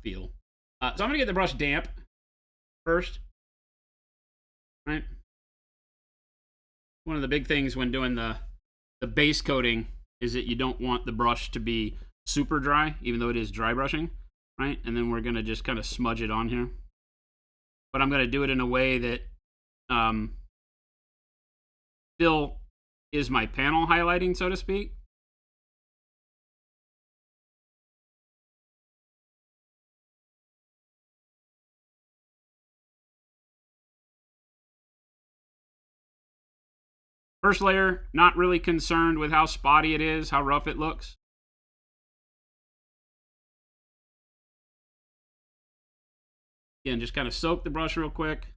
feel. So I'm going to get the brush damp first. Right? One of the big things when doing the base coating is that you don't want the brush to be super dry, even though it is dry brushing, right? And then we're going to just kind of smudge it on here. But I'm going to do it in a way that still is my panel highlighting, so to speak. First layer, not really concerned with how spotty it is, how rough it looks. Again, just kind of soak the brush real quick.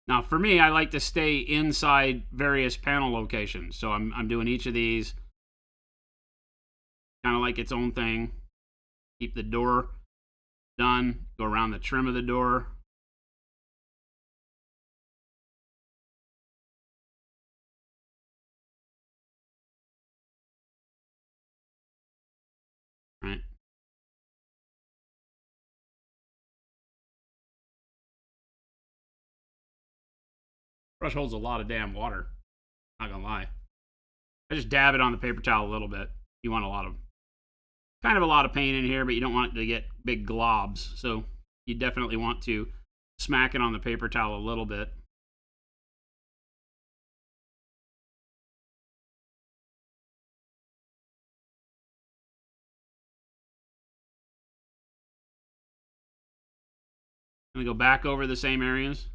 Now, for me, I like to stay inside various panel locations. So I'm doing each of these kind of like its own thing. Keep the door done. Go around the trim of the door. Right. Brush holds a lot of damn water. Not gonna lie. I just dab it on the paper towel a little bit. You want kind of a lot of paint in here, but you don't want it to get big globs. So you definitely want to smack it on the paper towel a little bit. I'm gonna go back over the same areas.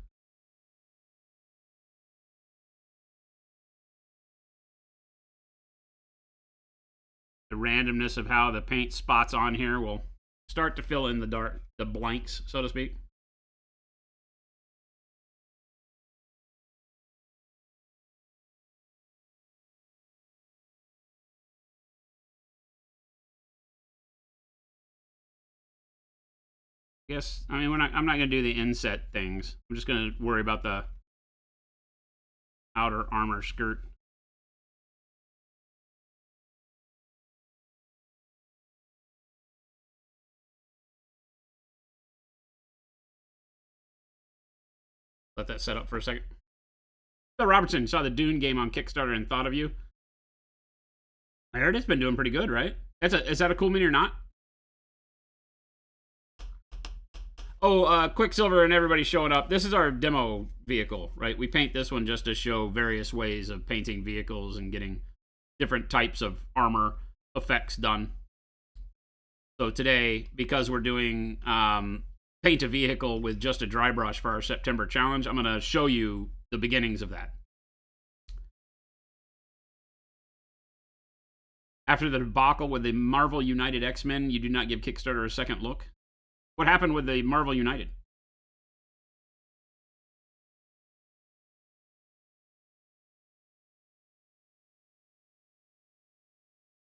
The randomness of how the paint spots on here will start to fill in the blanks, so to speak. Yes, I mean I'm not gonna do the inset things. I'm just gonna worry about the outer armor skirt. Let that set up for a second. So Robertson saw the Dune game on Kickstarter and thought of you. I heard it's been doing pretty good, right? Is that a cool mini or not? Oh, Quicksilver and everybody showing up. This is our demo vehicle, right? We paint this one just to show various ways of painting vehicles and getting different types of armor effects done. So today, because we're doing paint a vehicle with just a dry brush for our September challenge, I'm going to show you the beginnings of that. After the debacle with the Marvel United X-Men, you do not give Kickstarter a second look. What happened with the Marvel United?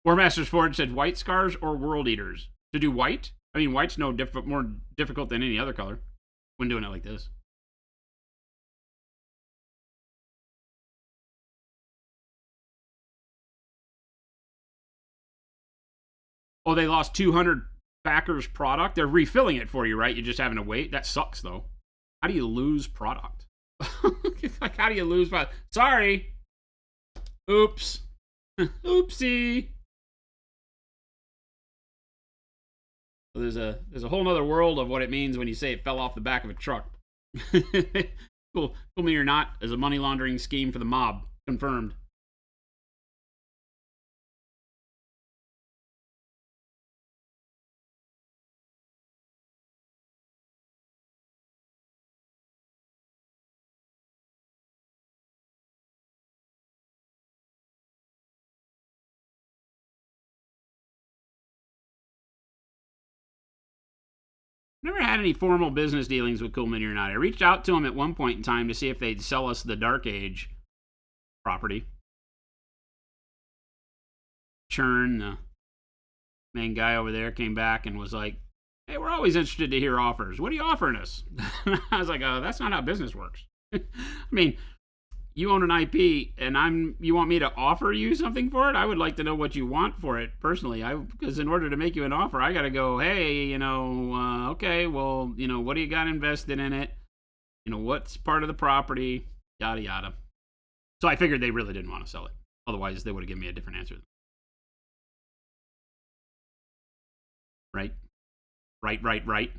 Warmasters Forge said white scars or world eaters. To do white? I mean, white's more difficult than any other color when doing it like this. Oh, they lost 200 backers product. They're refilling it for you, right? You're just having to wait. That sucks, though. How do you lose product? Like, how do you lose product? Sorry. Oops. Oopsie. There's a whole other world of what it means when you say it fell off the back of a truck. Cool me or not, as a money laundering scheme for the mob. Confirmed. Never had any formal business dealings with Cool Mini or Not. I reached out to them at one point in time to see if they'd sell us the Dark Age property. Churn, the main guy over there, came back and was like, hey, we're always interested to hear offers. What are you offering us? I was like, that's not how business works. I mean, you own an IP, and you want me to offer you something for it? I would like to know what you want for it personally. Because in order to make you an offer, I got to go, hey, okay, well, what do you got invested in it? What's part of the property? Yada yada. So I figured they really didn't want to sell it. Otherwise, they would have given me a different answer. Right? Right.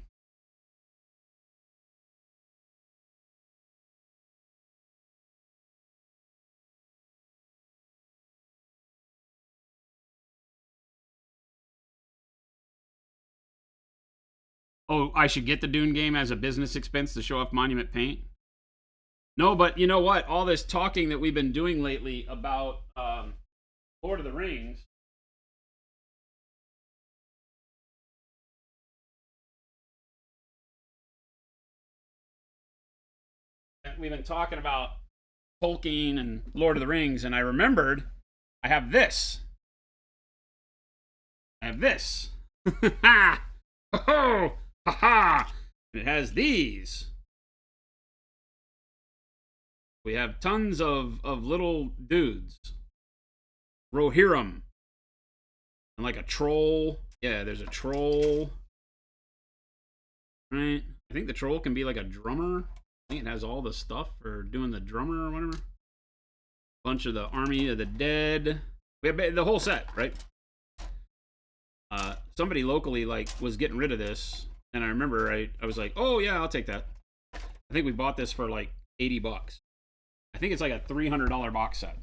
Oh, I should get the Dune game as a business expense to show off Monument Paint? No, but you know what? All this talking that we've been doing lately about Lord of the Rings. We've been talking about Tolkien and Lord of the Rings, and I remembered I have this. I have this. Ha! Oh! Ha ha! It has these. We have tons of little dudes. Rohirrim. And like a troll. Yeah, there's a troll. Right? I think the troll can be like a drummer. I think it has all the stuff for doing the drummer or whatever. Bunch of the Army of the Dead. We have the whole set, right? Somebody locally was getting rid of this, and I remember I was like, oh yeah, I'll take that. I think we bought this for like $80. I think it's like a $300 box set.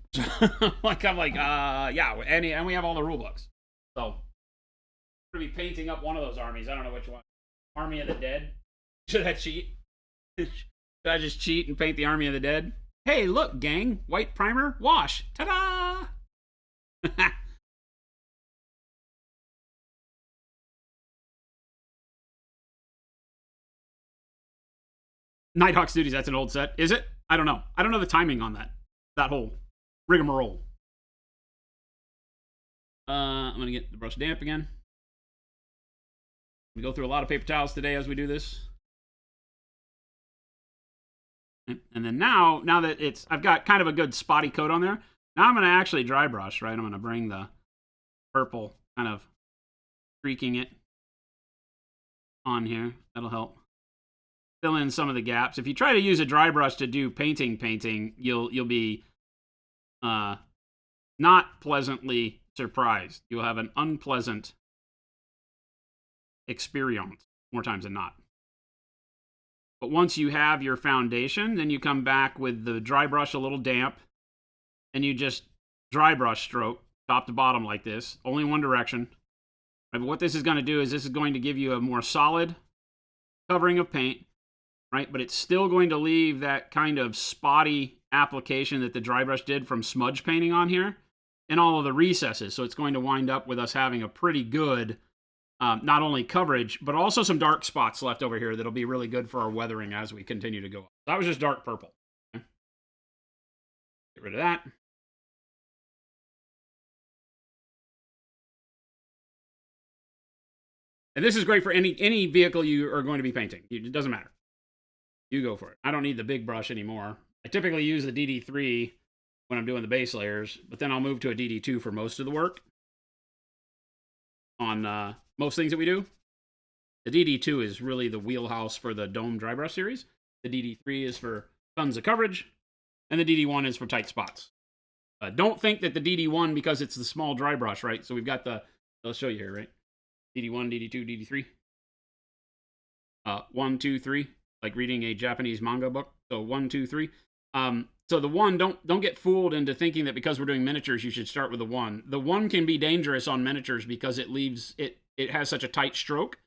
I'm like, yeah, and we have all the rule books. So we're gonna be painting up one of those armies. I don't know which one. Army of the Dead. Should I cheat? Should I just cheat and paint the Army of the Dead? Hey, look, gang, white primer, wash, ta-da! Nighthawk Studios, that's an old set. Is it? I don't know. I don't know the timing on that whole rigmarole. I'm going to get the brush damp again. We go through a lot of paper towels today as we do this. And then now that I've got kind of a good spotty coat on there, now I'm going to actually dry brush, right? I'm going to bring the purple, kind of streaking it on here. That'll help fill in some of the gaps. If you try to use a dry brush to do painting, you'll be not pleasantly surprised. You'll have an unpleasant experience more times than not. But once you have your foundation, then you come back with the dry brush a little damp, and you just dry brush stroke top to bottom like this, only one direction. Right, but what this is going to do is this is going to give you a more solid covering of paint, right? But it's still going to leave that kind of spotty application that the dry brush did from smudge painting on here in all of the recesses. So it's going to wind up with us having a pretty good not only coverage, but also some dark spots left over here that'll be really good for our weathering as we continue to go up. That was just dark purple. Okay. Get rid of that. And this is great for any vehicle you are going to be painting. It doesn't matter. You go for it. I don't need the big brush anymore. I typically use the DD3 when I'm doing the base layers, but then I'll move to a DD2 for most of the work on most things that we do. The DD2 is really the wheelhouse for the Dome Dry Brush series. The DD3 is for tons of coverage, and the DD1 is for tight spots. Don't think that the DD1, because it's the small dry brush, right? So we've got I'll show you here, right? DD1, DD2, DD3. 1, 2, 3, like reading a Japanese manga book. So 1, 2, 3. So the 1, don't get fooled into thinking that because we're doing miniatures, you should start with the 1. The 1 can be dangerous on miniatures because it has such a tight stroke.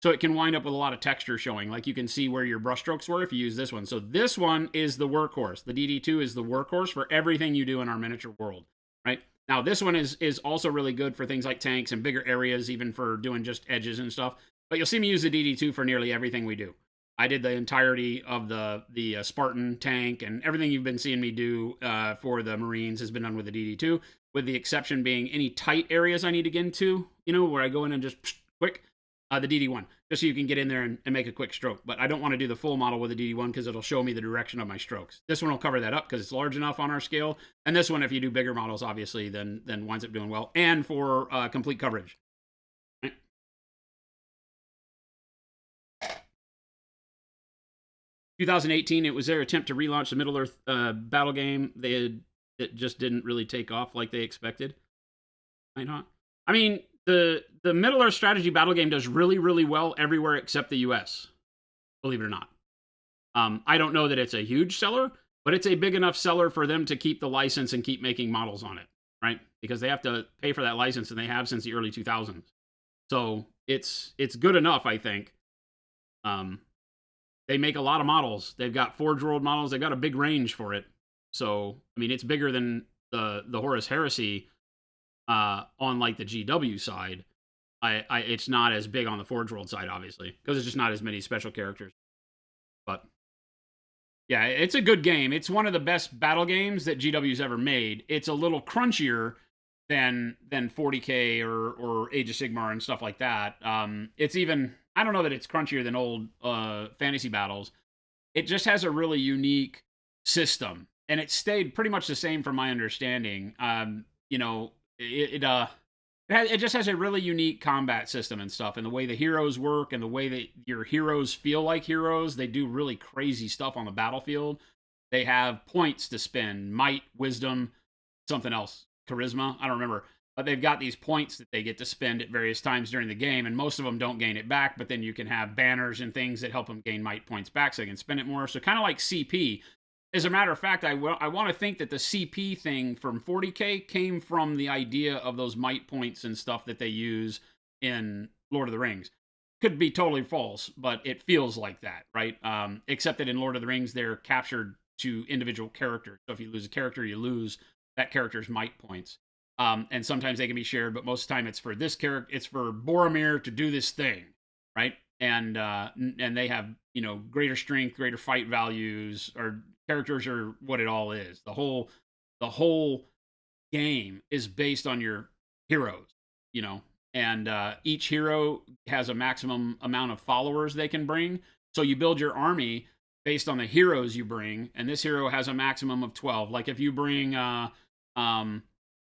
So it can wind up with a lot of texture showing. Like you can see where your brush strokes were if you use this one. So this one is the workhorse. The DD2 is the workhorse for everything you do in our miniature world, right? Now this one is also really good for things like tanks and bigger areas, even for doing just edges and stuff. But you'll see me use the DD2 for nearly everything we do. I did the entirety of the Spartan tank, and everything you've been seeing me do for the Marines has been done with the DD2, with the exception being any tight areas I need to get into, where I go in and just quick. The DD1, just so you can get in there and make a quick stroke. But I don't want to do the full model with the DD1 because it'll show me the direction of my strokes. This one will cover that up because it's large enough on our scale. And this one, if you do bigger models, obviously, then winds up doing well. And for complete coverage. 2018, it was their attempt to relaunch the Middle Earth battle game. It just didn't really take off like they expected. Might not. I mean, the Middle Earth strategy battle game does really, really well everywhere except the US. Believe it or not. I don't know that it's a huge seller, but it's a big enough seller for them to keep the license and keep making models on it, right? Because they have to pay for that license, and they have since the early 2000s. So it's good enough, I think. They make a lot of models. They've got Forge World models. They've got a big range for it. So, I mean, it's bigger than the Horus Heresy on like the GW side. It's not as big on the Forge World side, obviously, because it's just not as many special characters. But yeah, it's a good game. It's one of the best battle games that GW's ever made. It's a little crunchier than 40K or Age of Sigmar and stuff like that. It's even, I don't know that it's crunchier than old fantasy battles. It just has a really unique system, and it stayed pretty much the same from my understanding. You know, it just has a really unique combat system and stuff, and the way the heroes work and the way that your heroes feel like heroes. They do really crazy stuff on the battlefield. They have points to spend: might, wisdom, something else, charisma, I don't remember. But they've got these points that they get to spend at various times during the game, and most of them don't gain it back, but then you can have banners and things that help them gain might points back so they can spend it more. So kind of like CP. As a matter of fact, I want to think that the CP thing from 40K came from the idea of those might points and stuff that they use in Lord of the Rings. Could be totally false, but it feels like that, right? Except that in Lord of the Rings, they're captured to individual characters. So if you lose a character, you lose that character's might points. And sometimes they can be shared, but most of the time it's for this character. It's for Boromir to do this thing, right? And they have, you know, greater strength, greater fight values, or characters are what it all is. The whole game is based on your heroes, you know, and each hero has a maximum amount of followers they can bring. So you build your army based on the heroes you bring, and this hero has a maximum of 12. Like if you bring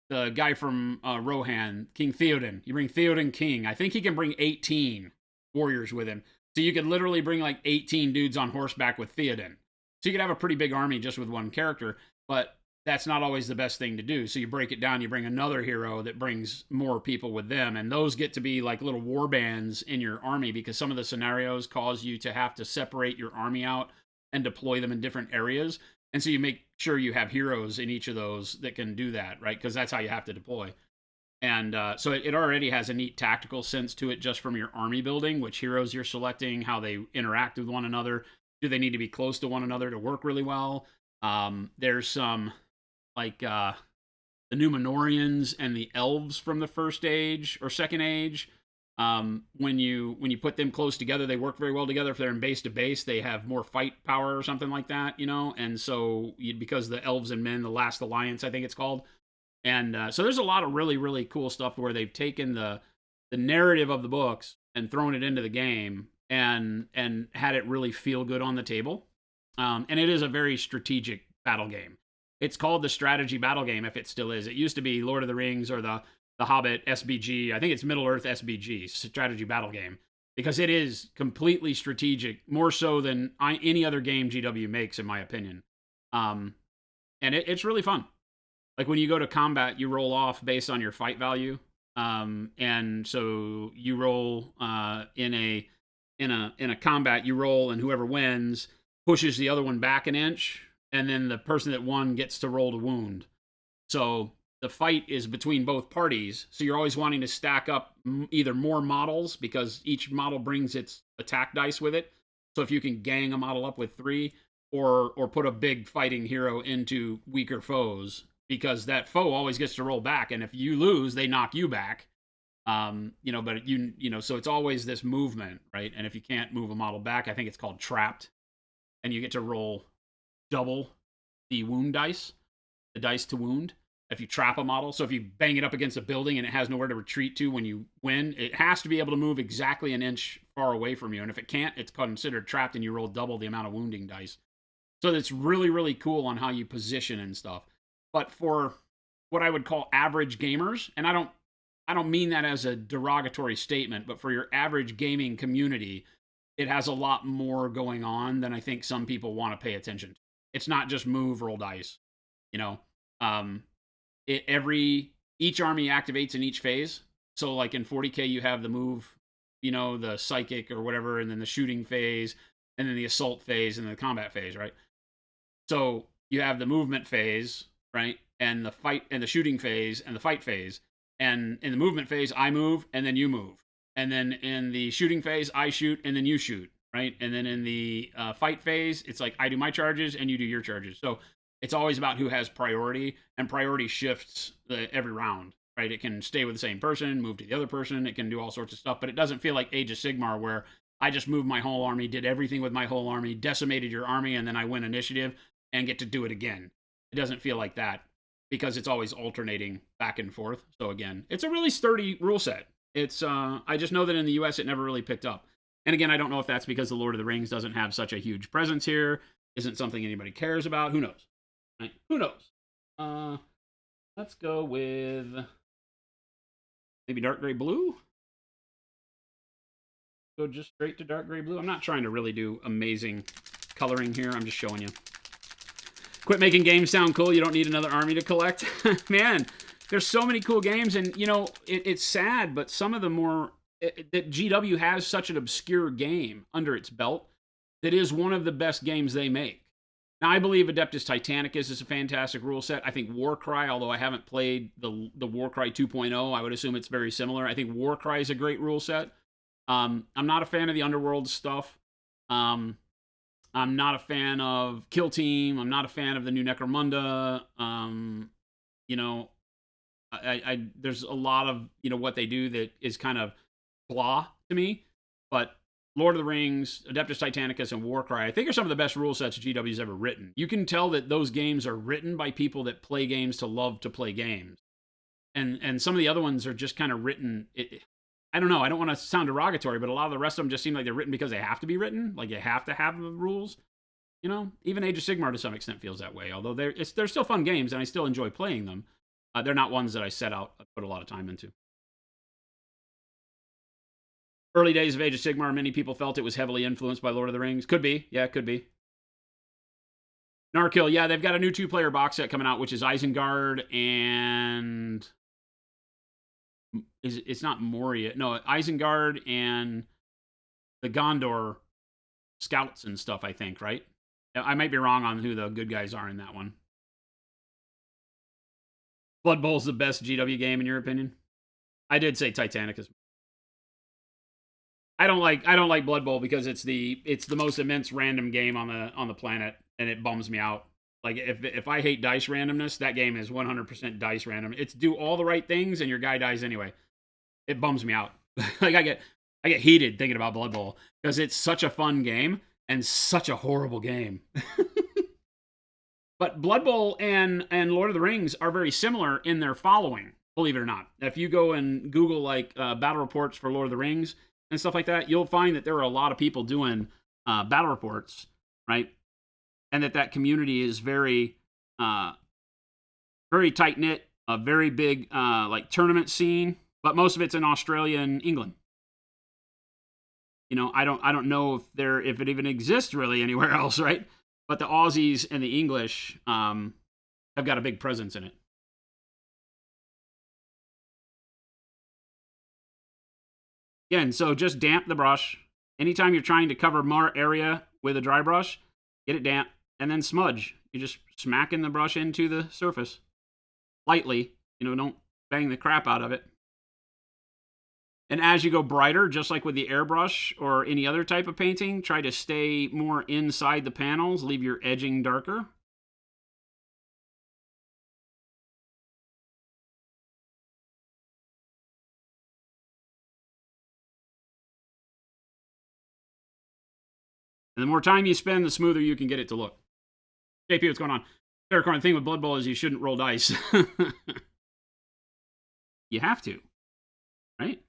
the guy from Rohan, King Theoden, you bring Theoden King. I think he can bring 18 warriors with him. So you could literally bring like 18 dudes on horseback with Theoden. So you could have a pretty big army just with one character, but that's not always the best thing to do. So you break it down, you bring another hero that brings more people with them, and those get to be like little war bands in your army, because some of the scenarios cause you to have to separate your army out and deploy them in different areas. And so you make sure you have heroes in each of those that can do that, right? Because that's how you have to deploy. And so it already has a neat tactical sense to it just from your army building, which heroes you're selecting, how they interact with one another. Do they need to be close to one another to work really well? There's some, like, the Numenorians and the elves from the first age or second age. When you put them close together, they work very well together. If they're in base to base, they have more fight power or something like that, you know? And so, because the elves and men, the Last Alliance, I think it's called. And so there's a lot of really, really cool stuff where they've taken the narrative of the books and thrown it into the game and had it really feel good on the table. And it is a very strategic battle game. It's called the strategy battle game, if it still is. It used to be Lord of the Rings or the Hobbit SBG. I think it's Middle Earth SBG, strategy battle game, because it is completely strategic, more so than any other game GW makes, in my opinion. And it's really fun. Like when you go to combat, you roll off based on your fight value. And so you roll in a combat, you roll, and whoever wins pushes the other one back an inch, and then the person that won gets to roll to wound. So the fight is between both parties, so you're always wanting to stack up either more models, because each model brings its attack dice with it. So if you can gang a model up with 3, or put a big fighting hero into weaker foes, because that foe always gets to roll back, and if you lose, they knock you back. But so it's always this movement, right? And if you can't move a model back, I think it's called trapped, and you get to roll double the wound dice, the dice to wound, if you trap a model. So if you bang it up against a building and it has nowhere to retreat to when you win, it has to be able to move exactly an inch far away from you. And if it can't, it's considered trapped and you roll double the amount of wounding dice. So it's really, really cool on how you position and stuff. But for what I would call average gamers, and I don't mean that as a derogatory statement, but for your average gaming community, it has a lot more going on than I think some people want to pay attention to. It's not just move, roll dice, you know. Um, each army activates in each phase. So like in 40K, you have the move, you know, the psychic or whatever, and then the shooting phase, and then the assault phase, and the combat phase, right? So you have the movement phase, right, and the fight, and the shooting phase, and the fight phase. And in the movement phase, I move, and then you move. And then in the shooting phase, I shoot, and then you shoot, right? And then in the fight phase, it's like I do my charges, and you do your charges. So it's always about who has priority, and priority shifts every round, right? It can stay with the same person, move to the other person, it can do all sorts of stuff, but it doesn't feel like Age of Sigmar where I just moved my whole army, did everything with my whole army, decimated your army, and then I win initiative and get to do it again. It doesn't feel like that because it's always alternating back and forth. So again, it's a really sturdy rule set. It's I just know that in the US it never really picked up. And again, I don't know if that's because the Lord of the Rings doesn't have such a huge presence here, isn't something anybody cares about. Who knows? Right? Who knows? Let's go with maybe dark gray blue. Go just straight to dark gray blue. I'm not trying to really do amazing coloring here. I'm just showing you. Quit making games sound cool. You don't need another army to collect. Man, there's so many cool games, and you know it's sad, but some of the more that GW has such an obscure game under its belt that is one of the best games they make. Now, I believe Adeptus Titanicus is a fantastic rule set. I think Warcry, although I haven't played the Warcry 2.0, I would assume it's very similar. I think Warcry is a great rule set. I'm not a fan of the Underworld stuff. I'm not a fan of Kill Team. I'm not a fan of the new Necromunda. You know, I there's a lot of, you know, what they do that is kind of blah to me. But Lord of the Rings, Adeptus Titanicus, and Warcry, I think are some of the best rule sets GW's ever written. You can tell that those games are written by people that play games to love to play games. And some of the other ones are just kind of written... I don't know. I don't want to sound derogatory, but a lot of the rest of them just seem like they're written because they have to be written. Like you have to have the rules. You know, even Age of Sigmar to some extent feels that way. Although they're still fun games, and I still enjoy playing them. They're not ones that I set out to put a lot of time into. Early days of Age of Sigmar, many people felt it was heavily influenced by Lord of the Rings. Could be. Yeah, it could be. Narkill, yeah, they've got a new 2-player box set coming out, which is Isengard and... It's not Moria. No, Isengard and the Gondor scouts and stuff, I think, right? I might be wrong on who the good guys are in that one. Blood Bowl's the best GW game in your opinion? I did say Titanicus. I don't like Blood Bowl because it's the most immense random game on the planet, and it bums me out. Like if I hate dice randomness, that game is 100% dice random. It's do all the right things and your guy dies anyway. It bums me out. Like I get heated thinking about Blood Bowl because it's such a fun game and such a horrible game. But Blood Bowl and Lord of the Rings are very similar in their following, believe it or not. If you go and Google like battle reports for Lord of the Rings and stuff like that, you'll find that there are a lot of people doing battle reports, right? And that community is very, very tight knit, a very big like tournament scene, but most of it's in Australia and England. You know, I don't know if it even exists really anywhere else, right? But the Aussies and the English have got a big presence in it. Again, so just damp the brush. Anytime you're trying to cover more area with a dry brush, get it damp. And then smudge. You're just smacking the brush into the surface. Lightly. You know, don't bang the crap out of it. And as you go brighter, just like with the airbrush or any other type of painting, try to stay more inside the panels. Leave your edging darker. And the more time you spend, the smoother you can get it to look. JP, what's going on? Paracorn, the thing with Blood Bowl is you shouldn't roll dice. You have to, right?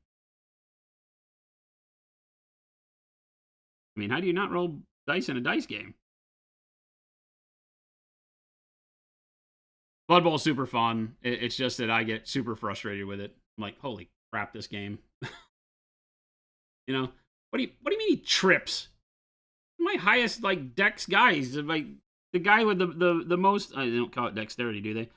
I mean, how do you not roll dice in a dice game? Blood Bowl is super fun. It's just that I get super frustrated with it. I'm like, holy crap, this game. You know, what do you mean he trips? My highest like dex guys, like the guy with the most. They don't call it dexterity, do they?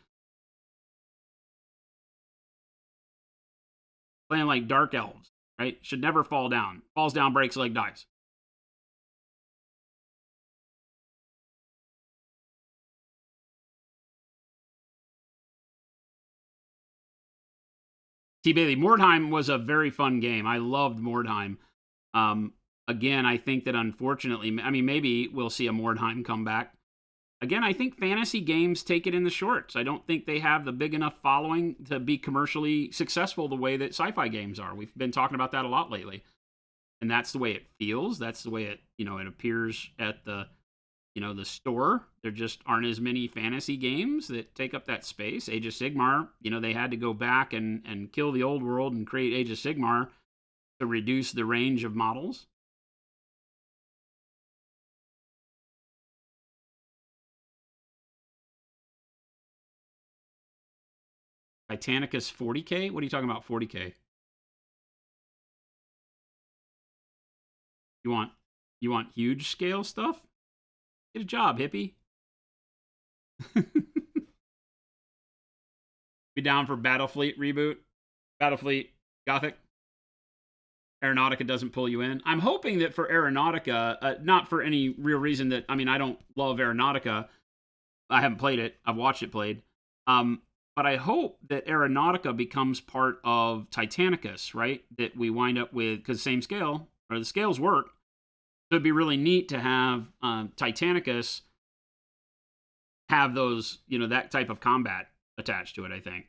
Playing like dark elves, right? Should never fall down. Falls down, breaks leg, dies. T. Bailey, Mordheim was a very fun game. I loved Mordheim. Again, I think that unfortunately, I mean, maybe we'll see a Mordheim come back. Again, I think fantasy games take it in the shorts. I don't think they have the big enough following to be commercially successful the way that sci-fi games are. We've been talking about that a lot lately. And that's the way it feels. That's the way it, it appears at the, the store. There just aren't as many fantasy games that take up that space. Age of Sigmar, they had to go back and kill the old world and create Age of Sigmar to reduce the range of models. Titanicus 40K? What are you talking about 40K? You want huge scale stuff? Get a job, hippie. Be down for Battlefleet reboot? Battlefleet Gothic? Aeronautica doesn't pull you in. I'm hoping that for Aeronautica, not for any real reason that, I don't love Aeronautica. I haven't played it. I've watched it played. But I hope that Aeronautica becomes part of Titanicus, right? That we wind up with, because same scale, or the scales work. So it'd be really neat to have Titanicus have those, that type of combat attached to it, I think.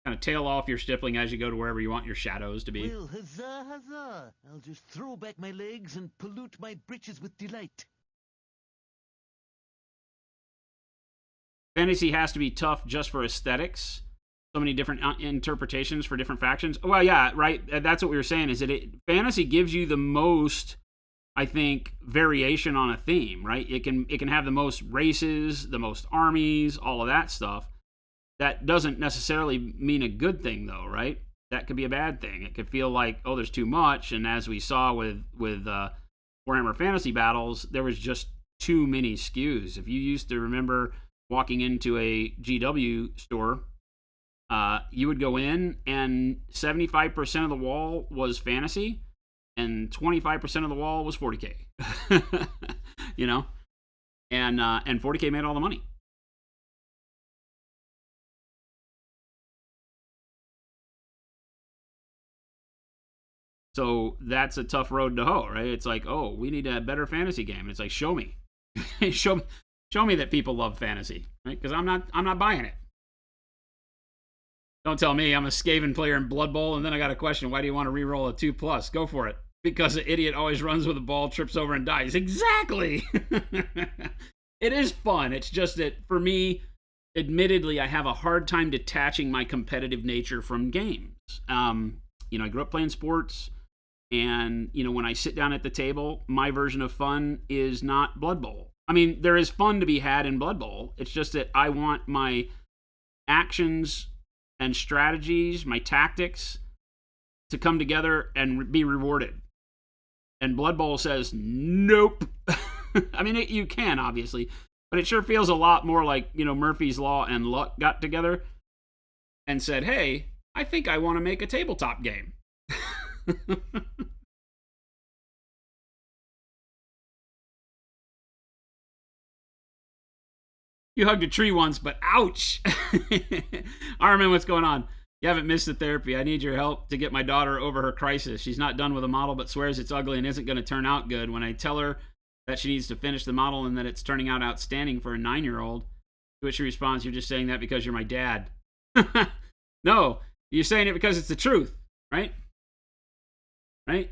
Kind of tail off your stippling as you go to wherever you want your shadows to be. Well, huzzah, huzzah! I'll just throw back my legs and pollute my britches with delight. Fantasy has to be tough just for aesthetics. So many different interpretations for different factions. Well, yeah, right. That's what we were saying. Is that fantasy gives you the most, I think, variation on a theme, right? It can have the most races, the most armies, all of that stuff. That doesn't necessarily mean a good thing, though, right? That could be a bad thing. It could feel like, oh, there's too much, and as we saw with Warhammer Fantasy Battles, there was just too many SKUs. If you used to remember walking into a GW store, you would go in, and 75% of the wall was fantasy, and 25% of the wall was 40K. And 40K made all the money. So that's a tough road to hoe, right? It's like, oh, we need a better fantasy game. And it's like, show me, show me that people love fantasy, right? Because I'm not buying it. Don't tell me I'm a Skaven player in Blood Bowl, and then I got a question: why do you want to re-roll a 2+? Go for it. Because the idiot always runs with a ball, trips over, and dies. Exactly. It is fun. It's just that for me, admittedly, I have a hard time detaching my competitive nature from games. I grew up playing sports. And, when I sit down at the table, my version of fun is not Blood Bowl. I mean, there is fun to be had in Blood Bowl. It's just that I want my actions and strategies, my tactics, to come together and be rewarded. And Blood Bowl says, nope. I mean, you can, obviously. But it sure feels a lot more like, Murphy's Law and Luck got together and said, hey, I think I want to make a tabletop game. You hugged a tree once, but ouch. Armin, what's going on? You haven't missed the therapy. I need your help to get my daughter over her crisis. She's not done with a model, but swears it's ugly and isn't going to turn out good. When I tell her that she needs to finish the model and that it's turning out outstanding for a 9-year-old, to which she responds, you're just saying that because you're my dad. No, you're saying it because it's the truth. right? Right?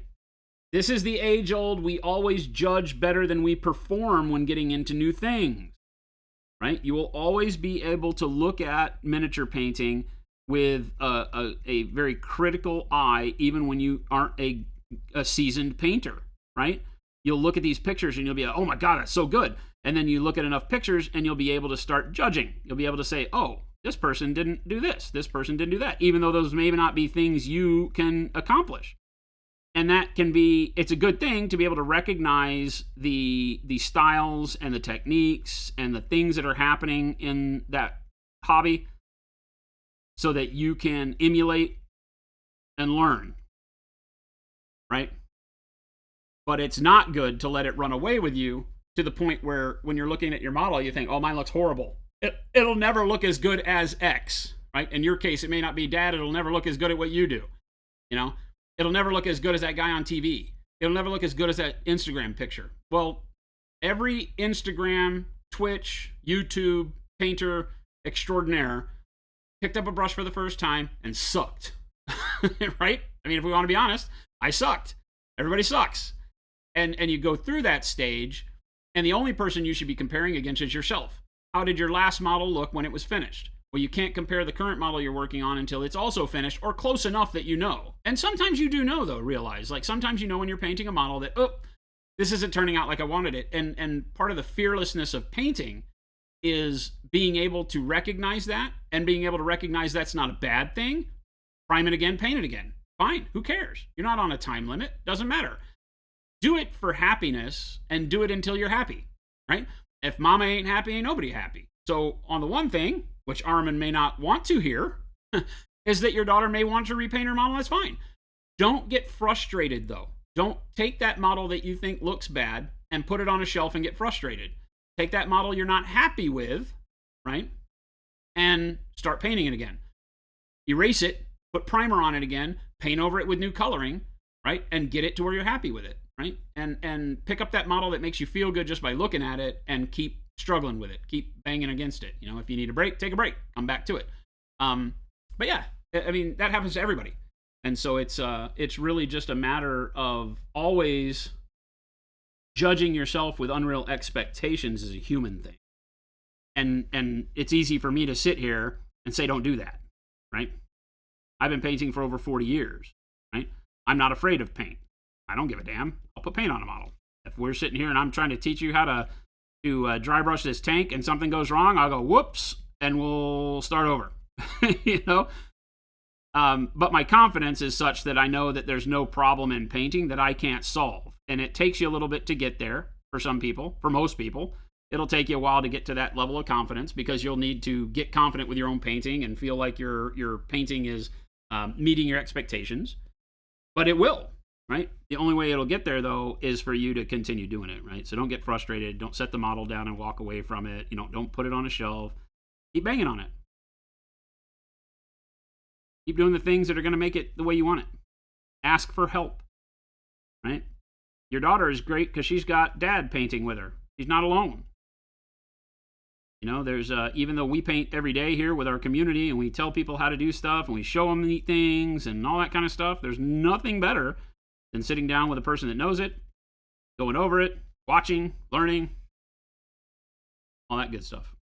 This is the age old, we always judge better than we perform when getting into new things, right? You will always be able to look at miniature painting with a very critical eye, even when you aren't a seasoned painter, right? You'll look at these pictures and you'll be like, oh my God, that's so good. And then you look at enough pictures and you'll be able to start judging. You'll be able to say, oh, this person didn't do this person didn't do that, even though those may not be things you can accomplish. And that can be, it's a good thing to be able to recognize the styles and the techniques and the things that are happening in that hobby so that you can emulate and learn, right? But it's not good to let it run away with you to the point where when you're looking at your model, you think, oh, mine looks horrible. It'll never look as good as X, right? In your case, it may not be Dad. It'll never look as good at what you do, you know? It'll never look as good as that guy on TV. It'll never look as good as that Instagram picture. Well, every Instagram, Twitch, YouTube painter extraordinaire picked up a brush for the first time and sucked, right? I mean, if we want to be honest, I sucked. Everybody sucks. And you go through that stage, and the only person you should be comparing against is yourself. How did your last model look when it was finished? Well, you can't compare the current model you're working on until it's also finished or close enough that you know. And sometimes you do know, though, realize. Like sometimes you know when you're painting a model that, oh, this isn't turning out like I wanted it. And part of the fearlessness of painting is being able to recognize that and being able to recognize that's not a bad thing. Prime it again, paint it again. Fine, who cares? You're not on a time limit. Doesn't matter. Do it for happiness and do it until you're happy, right? If mama ain't happy, ain't nobody happy. So on the one thing, which Armin may not want to hear, is that your daughter may want to repaint her model. That's fine. Don't get frustrated, though. Don't take that model that you think looks bad and put it on a shelf and get frustrated. Take that model you're not happy with, right, and start painting it again. Erase it, put primer on it again, paint over it with new coloring, right, and get it to where you're happy with it, right? And pick up that model that makes you feel good just by looking at it and keep struggling with it, keep banging against it. You know, if you need a break, take a break, come back to it. But yeah, I mean, that happens to everybody. And so it's really just a matter of always judging yourself with unreal expectations is a human thing. And it's easy for me to sit here and say, don't do that, right? I've been painting for over 40 years, right? I'm not afraid of paint. I don't give a damn. I'll put paint on a model. If we're sitting here and I'm trying to teach you how to dry brush this tank and something goes wrong, I'll go, whoops, and we'll start over, you know? But my confidence is such that I know that there's no problem in painting that I can't solve. And it takes you a little bit to get there for some people. For most people, it'll take you a while to get to that level of confidence because you'll need to get confident with your own painting and feel like your painting is meeting your expectations. But it will, right? The only way it'll get there, though, is for you to continue doing it, right? So don't get frustrated. Don't set the model down and walk away from it. You know, don't put it on a shelf. Keep banging on it. Keep doing the things that are going to make it the way you want it. Ask for help, right? Your daughter is great because she's got dad painting with her. She's not alone. You know, there's even though we paint every day here with our community and we tell people how to do stuff and we show them neat things and all that kind of stuff, there's nothing better than sitting down with a person that knows it, going over it, watching, learning, all that good stuff.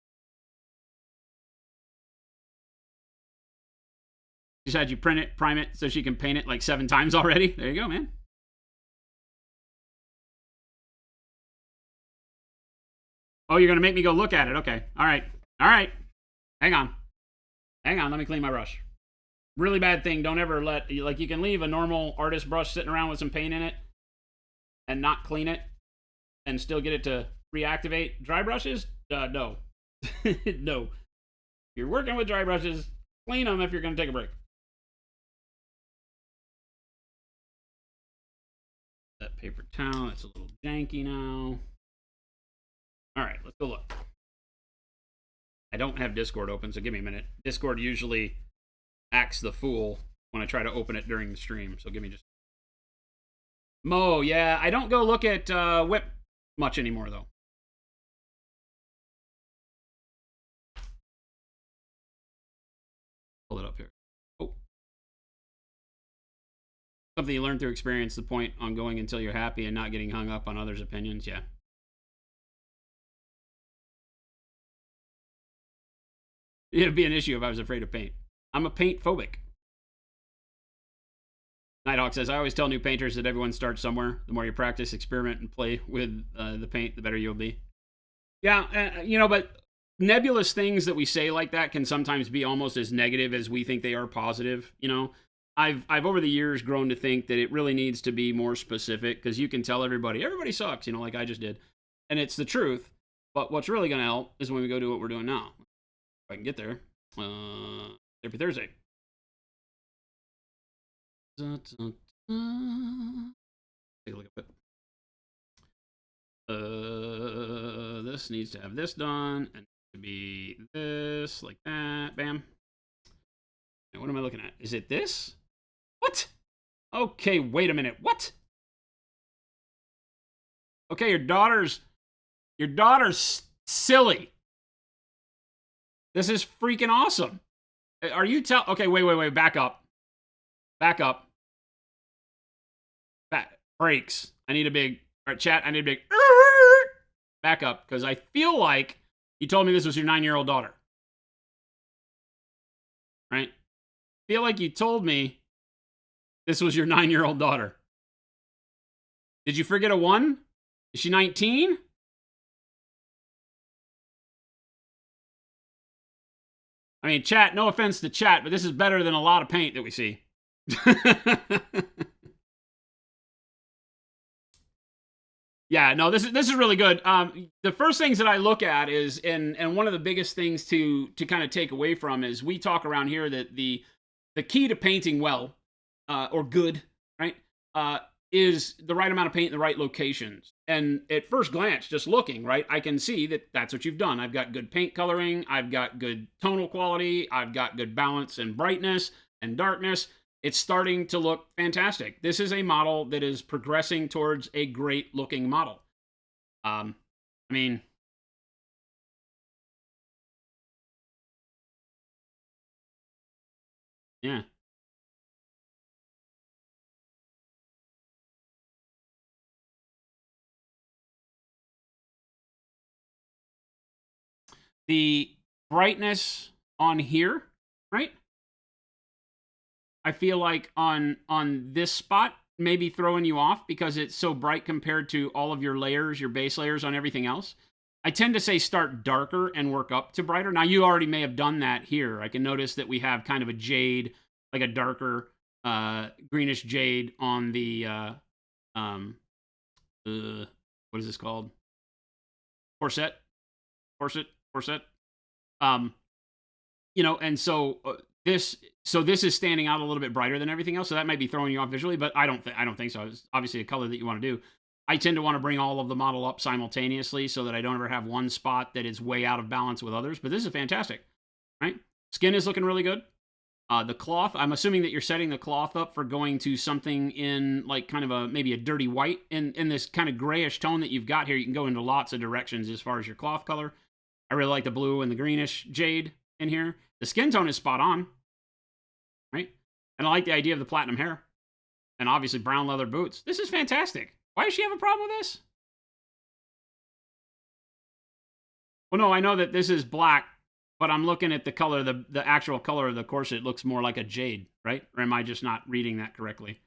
Just had you print it, prime it, so she can paint it like 7 times already. There you go, man. Oh, you're going to make me go look at it. Okay. All right. All right. Hang on. Hang on. Let me clean my brush. Really bad thing. Don't ever let, like, you can leave a normal artist brush sitting around with some paint in it and not clean it and still get it to reactivate. Dry brushes? No. No. If you're working with dry brushes, clean them if you're going to take a break. That paper towel, that's a little janky now. All right, let's go look. I don't have Discord open, so give me a minute. Discord usually acts the fool when I try to open it during the stream, so give me just... Mo, yeah, I don't go look at Whip much anymore, though. Pull it up here. Oh. Something you learn through experience. The point on going until you're happy and not getting hung up on others' opinions. Yeah. It'd be an issue if I was afraid of paint. I'm a paint phobic. Nighthawk says, I always tell new painters that everyone starts somewhere. The more you practice, experiment, and play with the paint, the better you'll be. Yeah, but nebulous things that we say like that can sometimes be almost as negative as we think they are positive. I've over the years grown to think that it really needs to be more specific, because you can tell everybody sucks, like I just did. And it's the truth. But what's really going to help is when we go do what we're doing now. If I can get there. Therapy Thursday. Take a look at it. This needs to have this done, and to be this, like that. Bam. Now, what am I looking at? Is it this? What? Okay, wait a minute. What? Okay, your daughter's silly. This is freaking awesome. Are you okay, wait, back up. Brakes. I need a big, chat, I need a big back up, because I feel like you told me this was your 9-year-old daughter. Right? Feel like you told me this was your 9-year-old daughter. Did you forget a 1? Is she 19? I mean, chat, no offense to chat, but this is better than a lot of paint that we see. Yeah, no, this is really good. The first things that I look at is, and one of the biggest things to kind of take away from is, we talk around here that the key to painting well, or good, right, is the right amount of paint in the right locations. And at first glance, just looking, right, I can see that that's what you've done. I've got good paint coloring, I've got good tonal quality, I've got good balance and brightness and darkness. It's starting to look fantastic. This is a model that is progressing towards a great looking model. I mean, yeah. The brightness on here, right? I feel like on this spot maybe throwing you off because it's so bright compared to all of your layers, your base layers on everything else. I tend to say start darker and work up to brighter. Now, you already may have done that here. I can notice that we have kind of a jade, like a darker greenish jade on the, what is this called? Corset. And so this is standing out a little bit brighter than everything else, so that might be throwing you off visually, but I don't think so. It's obviously a color that you want to do. I tend to want to bring all of the model up simultaneously so that I don't ever have one spot that is way out of balance with others, but this is fantastic, right? Skin is looking really good. The cloth, I'm assuming that you're setting the cloth up for going to something in like kind of maybe a dirty white. In this kind of grayish tone that you've got here, you can go into lots of directions as far as your cloth color. I really like the blue and the greenish jade in here. The skin tone is spot on, right? And I like the idea of the platinum hair. And obviously brown leather boots. This is fantastic. Why does she have a problem with this? Well, no, I know that this is black, but I'm looking at the color, the actual color of the corset looks more like a jade, right? Or am I just not reading that correctly?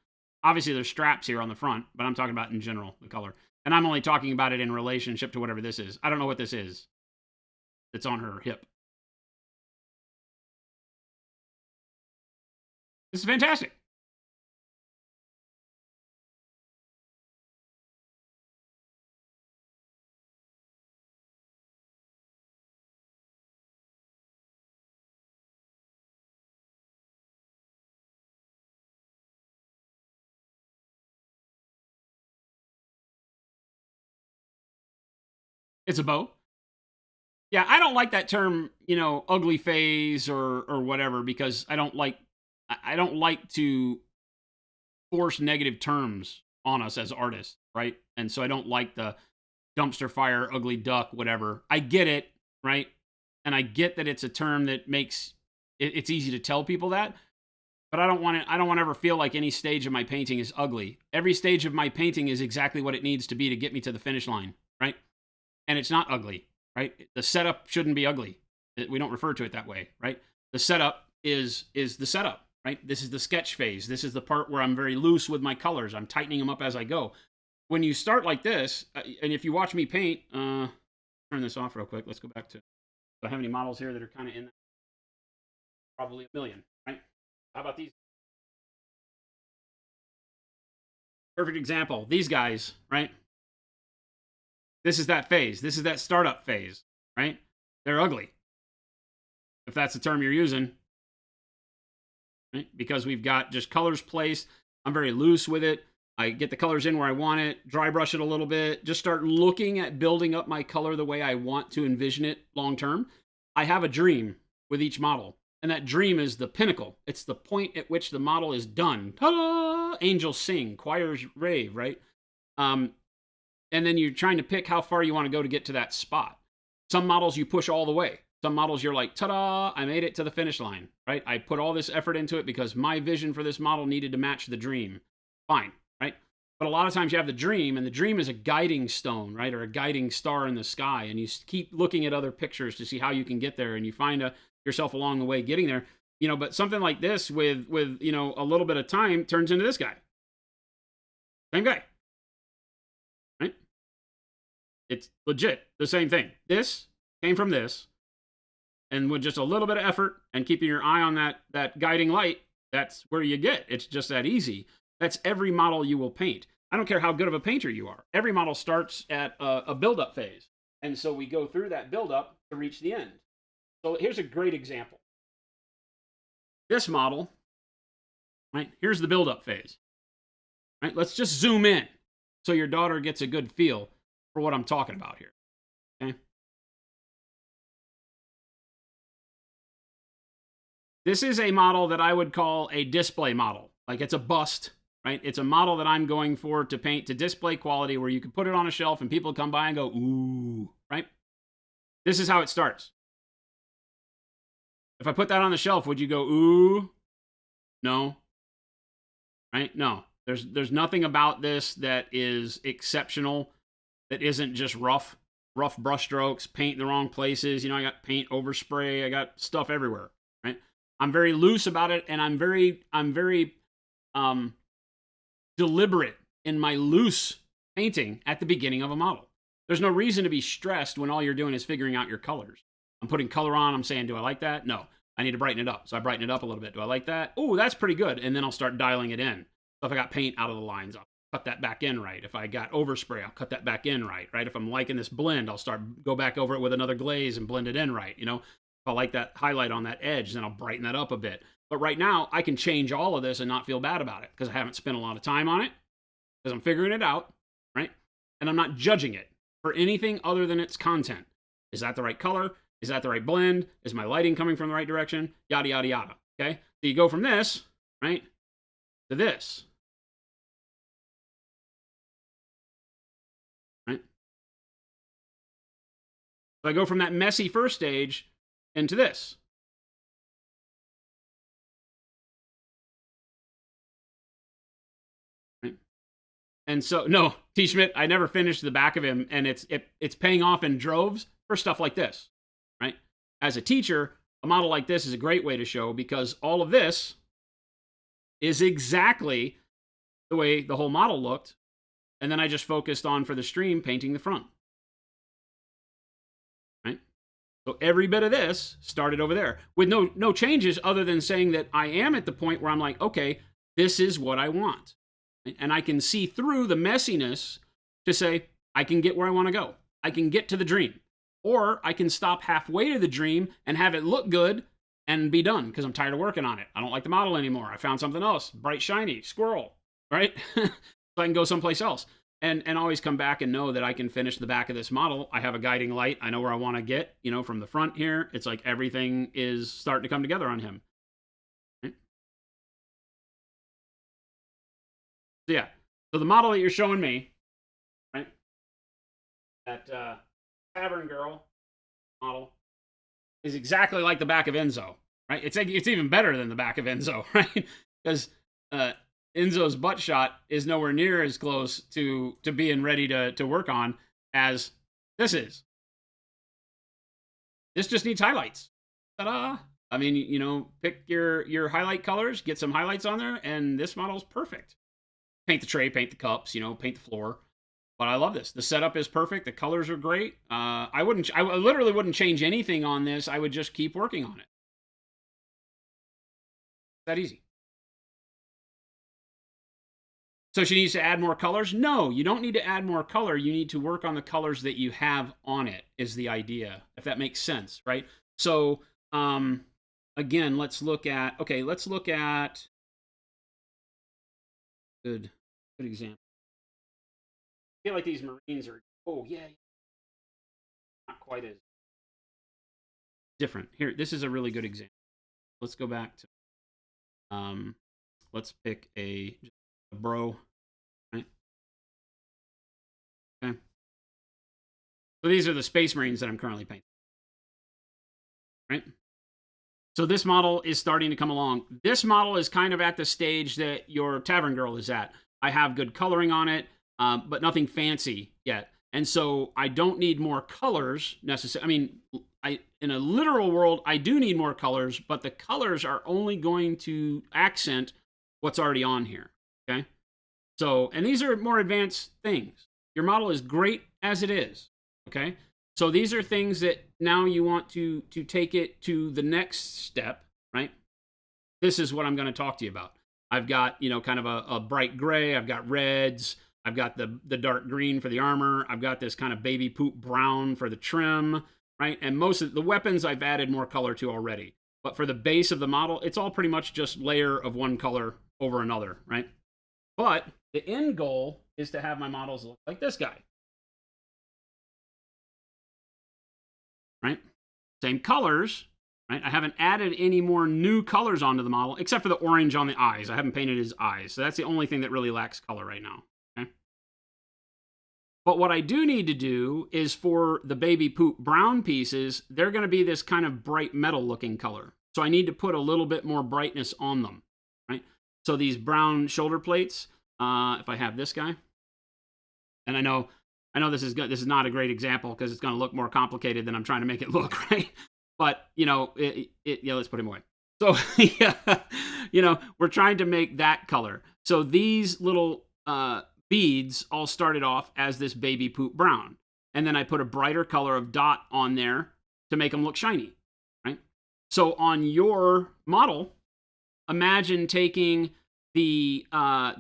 Obviously, there's straps here on the front, but I'm talking about in general, the color. And I'm only talking about it in relationship to whatever this is. I don't know what this is. It's on her hip. This is fantastic. It's a bow. Yeah, I don't like that term, ugly phase or whatever, because I don't like to force negative terms on us as artists, right? And so I don't like the dumpster fire, ugly duck, whatever. I get it, right? And I get that it's a term that makes it's easy to tell people that. But I don't want to ever feel like any stage of my painting is ugly. Every stage of my painting is exactly what it needs to be to get me to the finish line, right? And it's not ugly, right? The setup shouldn't be ugly. We don't refer to it that way, right? The setup is the setup, right? This is the sketch phase. This is the part where I'm very loose with my colors. I'm tightening them up as I go. When you start like this, and if you watch me paint, turn this off real quick. Let's go back to, do I have any models here that are kind of in that? Probably a million, right? How about these? Perfect example. These guys, right? This is that phase. This is that startup phase, right? They're ugly, if that's the term you're using, right? Because we've got just colors placed. I'm very loose with it. I get the colors in where I want it, dry brush it a little bit, just start looking at building up my color the way I want to envision it long term. I have a dream with each model, and that dream is the pinnacle. It's the point at which the model is done. Ta-da! Angels sing, choirs rave, right? And then you're trying to pick how far you want to go to get to that spot. Some models you push all the way. Some models you're like, ta-da, I made it to the finish line, right? I put all this effort into it because my vision for this model needed to match the dream. Fine, right? But a lot of times you have the dream, and the dream is a guiding stone, right? Or a guiding star in the sky, and you keep looking at other pictures to see how you can get there, and you find yourself along the way getting there. You know, but something like this with you know, a little bit of time turns into this guy. Same guy. Right? It's legit the same thing. This came from this. And with just a little bit of effort and keeping your eye on that guiding light, that's where you get. It's just that easy. That's every model you will paint. I don't care how good of a painter you are. Every model starts at a build-up phase. And so we go through that build-up to reach the end. So here's a great example. This model, right, here's the build-up phase. Right, let's just zoom in so your daughter gets a good feel for what I'm talking about here. Okay? This is a model that I would call a display model. Like, it's a bust, right? It's a model that I'm going for to paint to display quality where you can put it on a shelf and people come by and go, ooh, right? This is how it starts. If I put that on the shelf, would you go, ooh? No. Right? No. There's nothing about this that is exceptional, that isn't just rough brush strokes, paint in the wrong places. You know, I got paint overspray. I got stuff everywhere, right? I'm very loose about it, and I'm very deliberate in my loose painting at the beginning of a model. There's no reason to be stressed when all you're doing is figuring out your colors. I'm putting color on, I'm saying, do I like that? No, I need to brighten it up. So I brighten it up a little bit. Do I like that? Oh, that's pretty good. And then I'll start dialing it in. So if I got paint out of the lines, I'll cut that back in right. If I got overspray, I'll cut that back in right? If I'm liking this blend, I'll go back over it with another glaze and blend it in right, you know? If I like that highlight on that edge, then I'll brighten that up a bit. But right now, I can change all of this and not feel bad about it because I haven't spent a lot of time on it, because I'm figuring it out, right? And I'm not judging it for anything other than its content. Is that the right color? Is that the right blend? Is my lighting coming from the right direction? Yada, yada, yada, okay? So you go from this, right, to this, right? So I go from that messy first stage into this. And so, no, T. Schmidt, I never finished the back of him, and it's paying off in droves for stuff like this, right? As a teacher, a model like this is a great way to show, because all of this is exactly the way the whole model looked, and then I just focused on, for the stream, painting the front, right? So every bit of this started over there with no changes other than saying that I am at the point where I'm like, okay, this is what I want. And I can see through the messiness to say, I can get where I want to go. I can get to the dream. Or I can stop halfway to the dream and have it look good and be done because I'm tired of working on it. I don't like the model anymore. I found something else. Bright, shiny, squirrel, right? So I can go someplace else. And always come back and know that I can finish the back of this model. I have a guiding light. I know where I want to get, you know, from the front here. It's like everything is starting to come together on him. So yeah, so the model that you're showing me, right, that Tavern Girl model, is exactly like the back of Enzo. right? It's even better than the back of Enzo, right? Because Enzo's butt shot is nowhere near as close to being ready to work on as this is. This just needs highlights. Ta-da! I mean, you know, pick your highlight colors, get some highlights on there, and this model's perfect. Paint the tray, paint the cups, you know, paint the floor. But I love this. The setup is perfect. The colors are great. I literally wouldn't change anything on this. I would just keep working on it. That easy. So she needs to add more colors? No, you don't need to add more color. You need to work on the colors that you have on it, is the idea, if that makes sense, right? So, again, let's look at good example. I feel like these Marines are, oh yeah, not quite as different. Here, this is a really good example. Let's go back to, let's pick a bro, right? Okay. So these are the Space Marines that I'm currently painting, right? So this model is starting to come along. This model is kind of at the stage that your Tavern Girl is at. I have good coloring on it, but nothing fancy yet. And so I don't need more colors necessarily. I mean, in a literal world, I do need more colors, but the colors are only going to accent what's already on here, okay? So, and these are more advanced things. Your model is great as it is, okay? So these are things that now you want to take it to the next step, right? This is what I'm going to talk to you about. I've got, you know, kind of a bright gray. I've got reds. I've got the dark green for the armor. I've got this kind of baby poop brown for the trim, right? And most of the weapons I've added more color to already. But for the base of the model, it's all pretty much just layer of one color over another, right? But the end goal is to have my models look like this guy. Right? Same colors, right? I haven't added any more new colors onto the model, except for the orange on the eyes. I haven't painted his eyes. So that's the only thing that really lacks color right now, okay? But what I do need to do is for the baby poop brown pieces, they're going to be this kind of bright metal looking color. So I need to put a little bit more brightness on them, right? So these brown shoulder plates, if I have this guy, and I know this is good. This is not a great example because it's going to look more complicated than I'm trying to make it look, right? But, you know, yeah, let's put him away. So, yeah, you know, we're trying to make that color. So these little beads all started off as this baby poop brown. And then I put a brighter color of dot on there to make them look shiny, right? So on your model, imagine taking the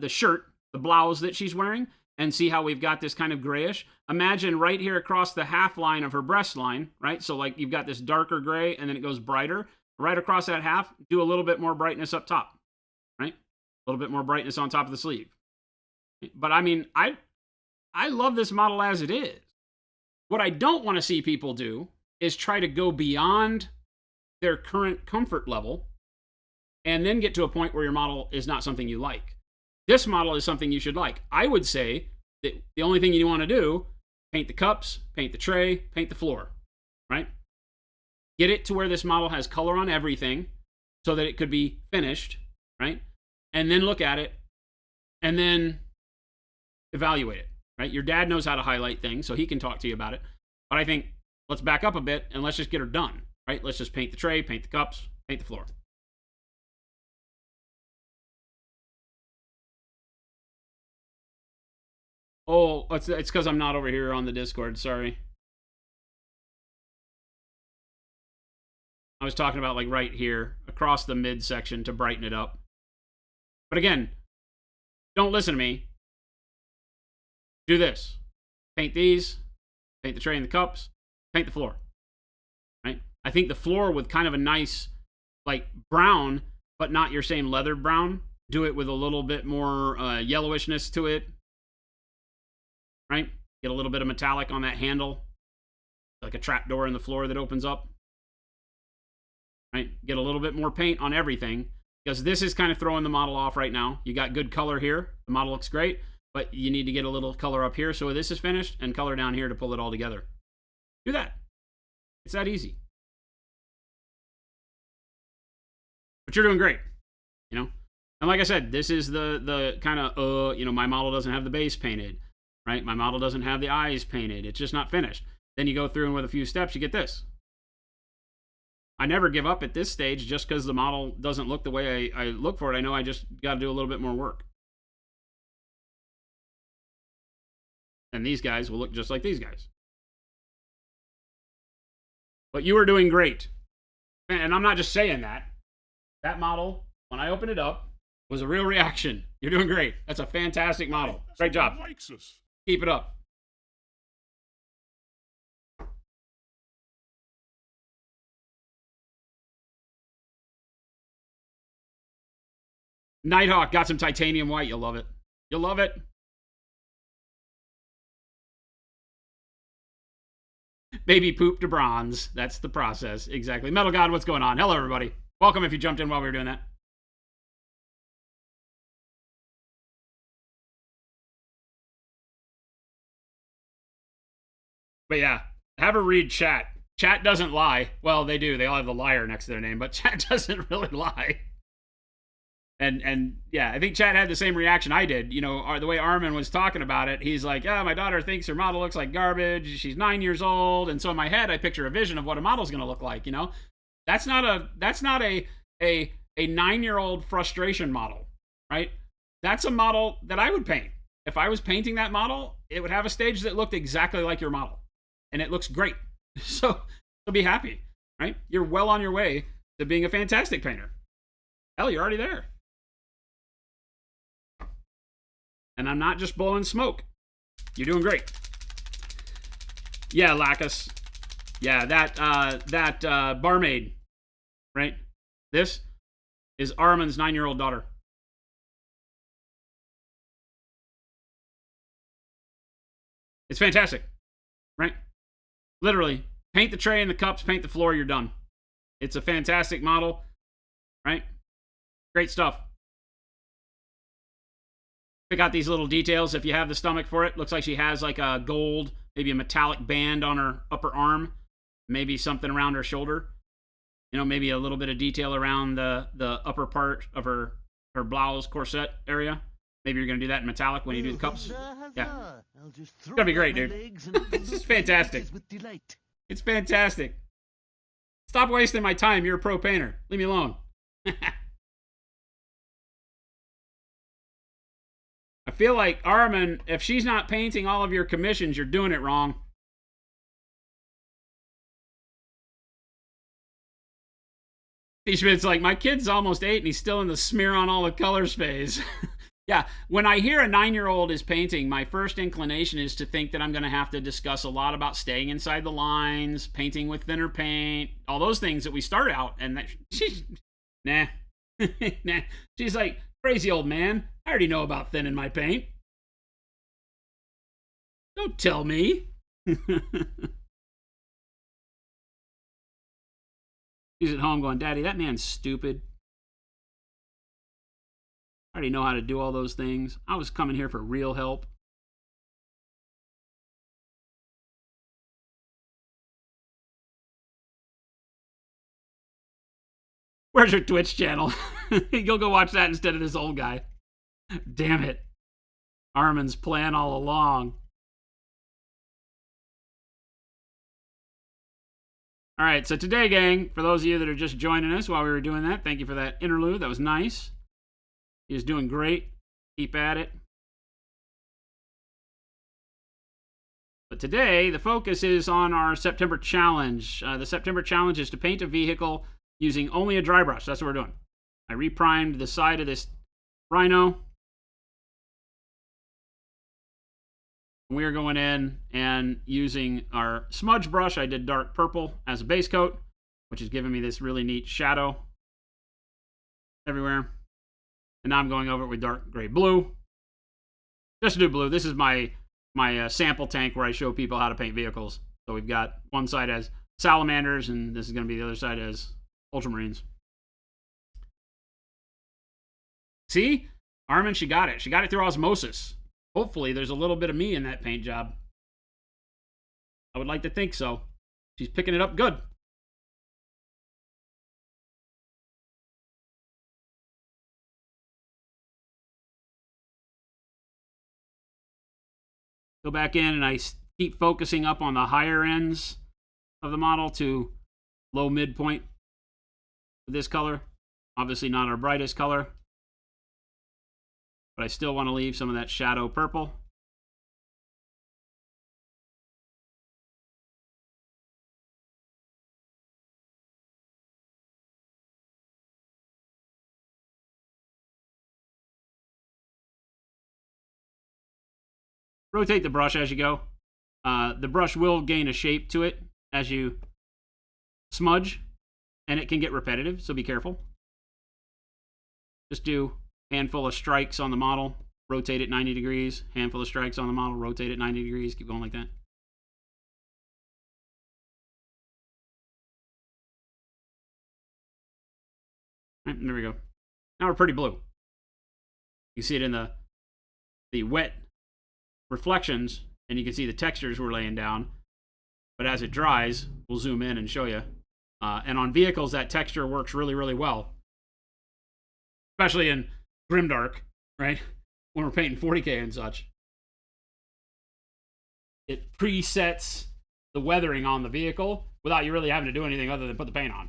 shirt, the blouse that she's wearing, and see how we've got this kind of grayish. Imagine right here across the half line of her breast line, right? So like you've got this darker gray and then it goes brighter. Right across that half, do a little bit more brightness up top, right? A little bit more brightness on top of the sleeve. But I mean, I love this model as it is. What I don't want to see people do is try to go beyond their current comfort level and then get to a point where your model is not something you like. This model is something you should like. I would say that the only thing you want to do, paint the cups, paint the tray, paint the floor, right? Get it to where this model has color on everything so that it could be finished, right? And then look at it and then evaluate it, right? Your dad knows how to highlight things, so he can talk to you about it. But I think let's back up a bit and let's just get her done, right? Let's just paint the tray, paint the cups, paint the floor. Oh, it's because I'm not over here on the Discord. Sorry. I was talking about like right here across the midsection to brighten it up. But again, don't listen to me. Do this. Paint these. Paint the tray and the cups. Paint the floor. Right? I think the floor with kind of a nice like brown, but not your same leather brown. Do it with a little bit more yellowishness to it. Right? Get a little bit of metallic on that handle. Like a trap door in the floor that opens up. Right? Get a little bit more paint on everything. Because this is kind of throwing the model off right now. You got good color here. The model looks great. But you need to get a little color up here so this is finished. And color down here to pull it all together. Do that. It's that easy. But you're doing great, you know? And like I said, this is the kind of, my model doesn't have the base painted, right? My model doesn't have the eyes painted. It's just not finished. Then you go through and with a few steps, you get this. I never give up at this stage just because the model doesn't look the way I look for it. I know I just got to do a little bit more work. And these guys will look just like these guys. But you are doing great. And I'm not just saying that. That model, when I opened it up, was a real reaction. You're doing great. That's a fantastic model. Great job. Keep it up. Nighthawk got some titanium white. You'll love it. You'll love it. Baby poop to bronze. That's the process. Exactly. Metal God, what's going on? Hello, everybody. Welcome if you jumped in while we were doing that. But yeah, have her read chat. Chat doesn't lie. Well, they do. They all have the liar next to their name, but chat doesn't really lie. And yeah, I think Chad had the same reaction I did. The way Armin was talking about it, he's like, "Yeah, my daughter thinks her model looks like garbage. She's 9 years old." And so in my head, I picture a vision of what a model's going to look like. That's not a 9-year-old frustration model, right? That's a model that I would paint. If I was painting that model, it would have a stage that looked exactly like your model, and it looks great. So be happy, right? You're well on your way to being a fantastic painter. Hell, you're already there. And I'm not just blowing smoke. You're doing great. Yeah, Lacus. Yeah, that barmaid, right? This is Armin's 9-year-old daughter. It's fantastic, right? Literally, paint the tray and the cups, paint the floor, you're done. It's a fantastic model, right? Great stuff. Pick out these little details if you have the stomach for it. Looks like she has like a gold, maybe a metallic band on her upper arm, maybe something around her shoulder. Maybe a little bit of detail around the upper part of her blouse corset area. Maybe you're going to do that in metallic when you do the cups. Yeah. It's going to be great, dude. It's fantastic. It's fantastic. Stop wasting my time. You're a pro painter. Leave me alone. I feel like, Armin, if she's not painting all of your commissions, you're doing it wrong. Schmidt's like, my kid's almost 8 and he's still in the smear on all the colors phase. Yeah, when I hear a 9-year-old is painting, my first inclination is to think that I'm going to have to discuss a lot about staying inside the lines, painting with thinner paint, all those things that we start out. And she's, nah. Nah. She's like, crazy old man. I already know about thinning my paint. Don't tell me. He's at home going, Daddy, that man's stupid. I already know how to do all those things. I was coming here for real help. Where's your Twitch channel? You'll go watch that instead of this old guy. Damn it. Armin's plan all along. All right, so today, gang, for those of you that are just joining us while we were doing that, thank you for that interlude. That was nice. He was doing great. Keep at it. But today, the focus is on our September challenge. The September challenge is to paint a vehicle using only a dry brush. That's what we're doing. I reprimed the side of this Rhino. We are going in and using our smudge brush. I did dark purple as a base coat, which is giving me this really neat shadow everywhere. And now I'm going over it with dark gray blue. Just to do blue. This is my sample tank where I show people how to paint vehicles. So we've got one side as salamanders, and this is going to be the other side as ultramarines. See? Armin, she got it. She got it through osmosis. Hopefully, there's a little bit of me in that paint job. I would like to think so. She's picking it up good. Go back in and I keep focusing up on the higher ends of the model to low midpoint with this color. Obviously not our brightest color, but I still want to leave some of that shadow purple. Rotate the brush as you go. The brush will gain a shape to it as you smudge, and it can get repetitive, so be careful. Just do a handful of strikes on the model, rotate it 90 degrees, handful of strikes on the model, rotate it 90 degrees, keep going like that. Right, there we go. Now we're pretty blue. You see it in the wet reflections, and you can see the textures we're laying down. But as it dries, we'll zoom in and show you. And on vehicles, that texture works really, really well. Especially in grimdark, right? When we're painting 40K and such. It presets the weathering on the vehicle without you really having to do anything other than put the paint on.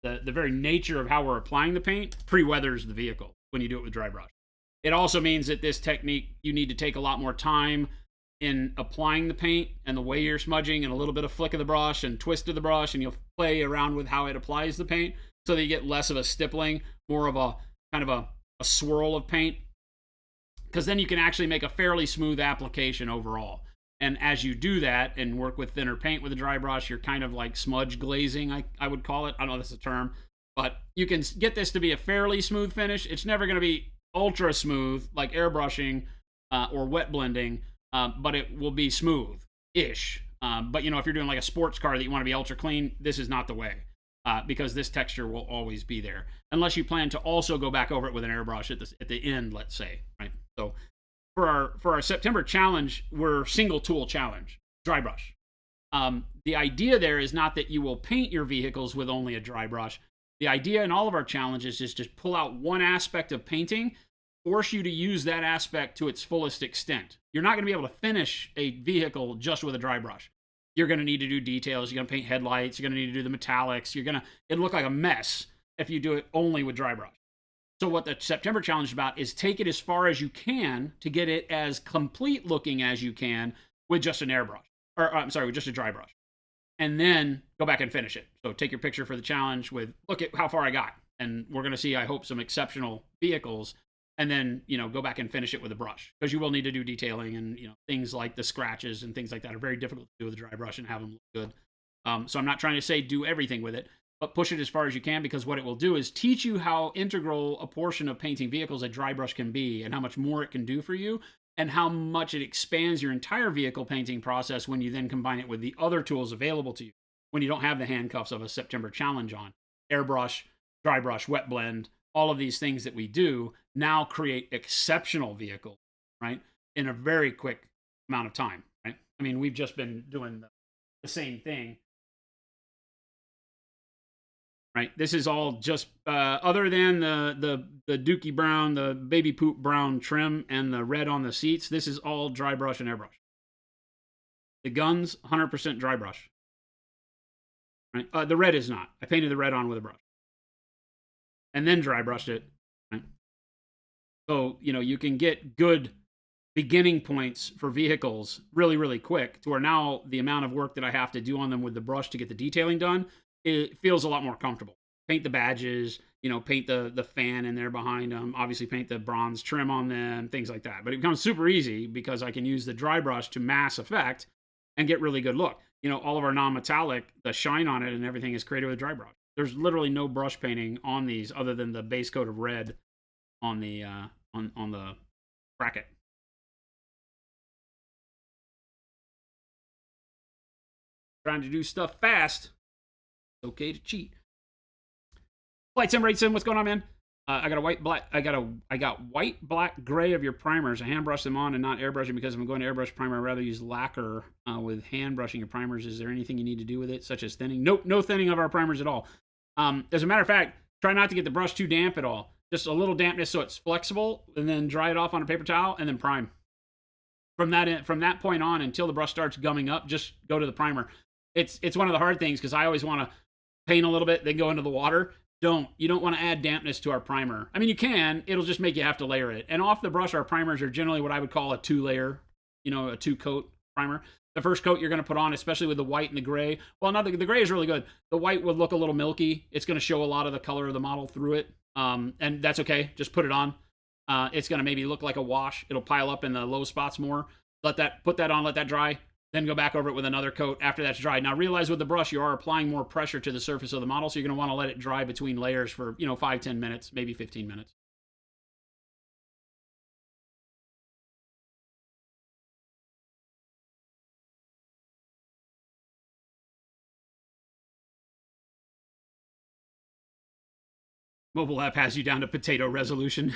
The very nature of how we're applying the paint pre-weathers the vehicle when you do it with Drybrush. It also means that this technique, you need to take a lot more time in applying the paint and the way you're smudging, and a little bit of flick of the brush and twist of the brush, and you'll play around with how it applies the paint so that you get less of a stippling, more of a kind of a swirl of paint, because then you can actually make a fairly smooth application overall. And as you do that and work with thinner paint with a dry brush, you're kind of like smudge glazing, I would call it. I don't know if that's a term, but you can get this to be a fairly smooth finish. It's never going to be ultra smooth like airbrushing or wet blending, but it will be smooth-ish. But, you know, if you're doing like a sports car that you want to be ultra clean, this is not the way, because this texture will always be there. Unless you plan to also go back over it with an airbrush at the end, let's say, right? So for our September challenge, we're single tool challenge, dry brush. The idea there is not that you will paint your vehicles with only a dry brush. The idea in all of our challenges is to pull out one aspect of painting, force you to use that aspect to its fullest extent. You're not going to be able to finish a vehicle just with a dry brush. You're going to need to do details. You're going to paint headlights. You're going to need to do the metallics. It'll look like a mess if you do it only with dry brush. So what the September challenge is about is take it as far as you can to get it as complete looking as you can with just an airbrush. With just a dry brush. And then go back and finish it. So take your picture for the challenge with, look at how far I got. And we're going to see, I hope, some exceptional vehicles. And then, go back and finish it with a brush. Because you will need to do detailing, and, things like the scratches and things like that are very difficult to do with a dry brush and have them look good. So I'm not trying to say do everything with it, but push it as far as you can, because what it will do is teach you how integral a portion of painting vehicles a dry brush can be, and how much more it can do for you, and how much it expands your entire vehicle painting process when you then combine it with the other tools available to you, when you don't have the handcuffs of a September challenge on. Airbrush, dry brush, wet blend, all of these things that we do now create exceptional vehicles, right, in a very quick amount of time, right? I mean, we've just been doing the same thing, right? This is all just, other than the dookie brown, the baby poop brown trim, and the red on the seats, this is all dry brush and airbrush. The guns, 100% dry brush, right? The red is not. I painted the red on with a brush and then dry brushed it, right? So, you can get good beginning points for vehicles really, really quick, to where now the amount of work that I have to do on them with the brush to get the detailing done, it feels a lot more comfortable. Paint the badges, paint the fan in there behind them, obviously paint the bronze trim on them, things like that. But it becomes super easy because I can use the dry brush to mass effect and get really good look. All of our non-metallic, the shine on it and everything is created with dry brush. There's literally no brush painting on these other than the base coat of red on the on the bracket. Trying to do stuff fast. It's okay to cheat. Flight Sim Rate Sim, what's going on, man? I got white, black, gray of your primers. I hand brush them on and not airbrushing, because if I'm going to airbrush primer, I'd rather use lacquer with hand brushing your primers. Is there anything you need to do with it, such as thinning? Nope, no thinning of our primers at all. As a matter of fact, try not to get the brush too damp at all. Just a little dampness so it's flexible, and then dry it off on a paper towel, and then prime. from that point on until the brush starts gumming up, just go to the primer. It's one of the hard things because I always want to paint a little bit, then go into the water. You don't want to add dampness to our primer. I mean, you can. It'll just make you have to layer it. And off the brush, our primers are generally what I would call a 2-layer, a 2-coat primer. The first coat you're going to put on, especially with the white and the gray. Well, no, the gray is really good. The white would look a little milky. It's going to show a lot of the color of the model through it, and that's okay. Just put it on. It's going to maybe look like a wash. It'll pile up in the low spots more. Put that on, let that dry. Then go back over it with another coat after that's dry. Now realize with the brush you are applying more pressure to the surface of the model, so you're going to want to let it dry between layers for 5-10 minutes, maybe 15 minutes. Mobile app has you down to potato resolution.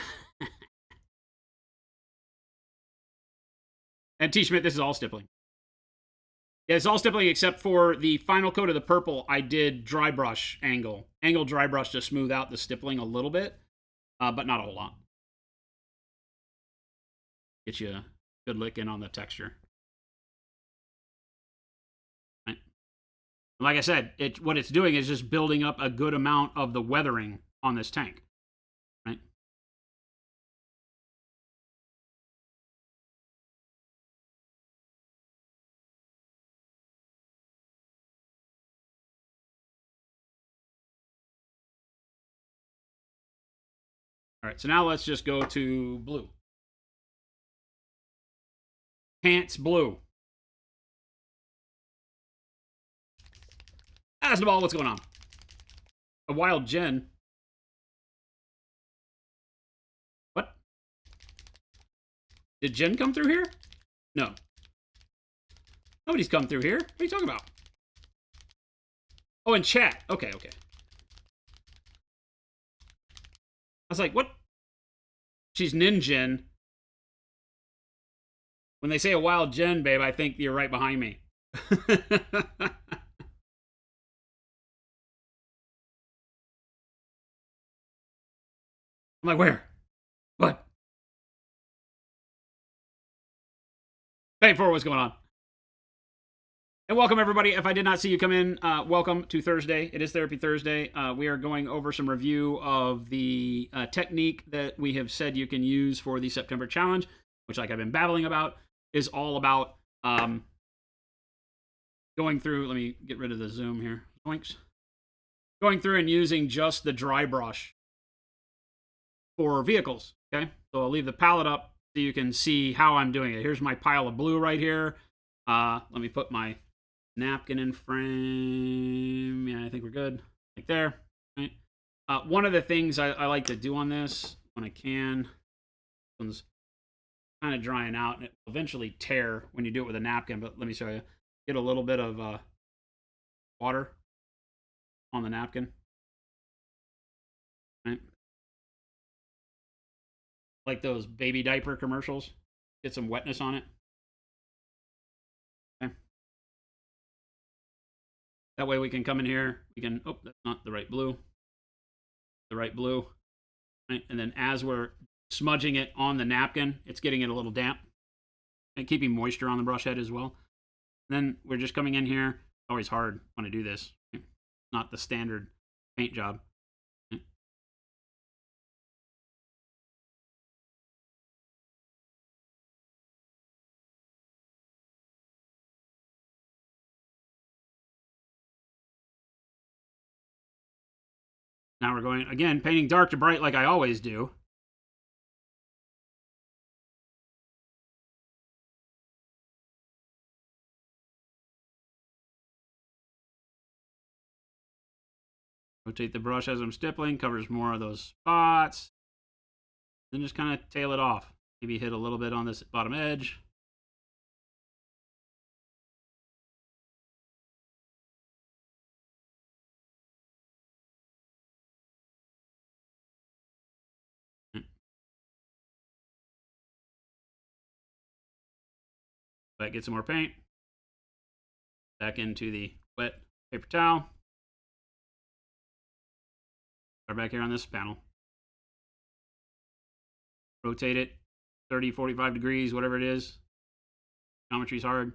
And T. Schmidt, this is all stippling. Yeah, it's all stippling except for the final coat of the purple. I did dry brush angle dry brush to smooth out the stippling a little bit, but not a whole lot. Get you a good lick in on the texture. Right. Like I said, what it's doing is just building up a good amount of the weathering on this tank. Right. All right, so now let's just go to blue. Pants blue. That's the ball. What's going on? A wild gen. What? Did Jen come through here? No. Nobody's come through here. What are you talking about? Oh, in chat. Okay. I was like, what? She's Ninjin. When they say a wild gen, babe, I think you're right behind me. I'm like, where? What? Hey, for what's going on? And welcome, everybody. If I did not see you come in, welcome to Thursday. It is Therapy Thursday. We are going over some review of the technique that we have said you can use for the September challenge, which, like I've been babbling about, is all about going through. Let me get rid of the zoom here. Oinks. Going through and using just the dry brush for vehicles. Okay, so I'll leave the palette up so you can see how I'm doing it. Here's my pile of blue right here. Let me put my napkin in frame. Yeah, I think we're good. Like there. Right. One of the things I like to do on this when I can, this one's kind of drying out and it will eventually tear when you do it with a napkin, but let me show you. Get a little bit of water on the napkin. Right. Like those baby diaper commercials. Get some wetness on it. Okay. That way we can come in here. We can, oh, that's not the right blue. The right blue. Right? And then as we're smudging it on the napkin, it's getting it a little damp. And keeping moisture on the brush head as well. And then we're just coming in here. Always hard when I do this. Right? Not the standard paint job. Right? Now we're going, again, painting dark to bright like I always do. Rotate the brush as I'm stippling, covers more of those spots. Then just kind of tail it off. Maybe hit a little bit on this bottom edge. Back, get some more paint. Back into the wet paper towel. Start back here on this panel. Rotate it 30, 45 degrees, whatever it is. Geometry's hard.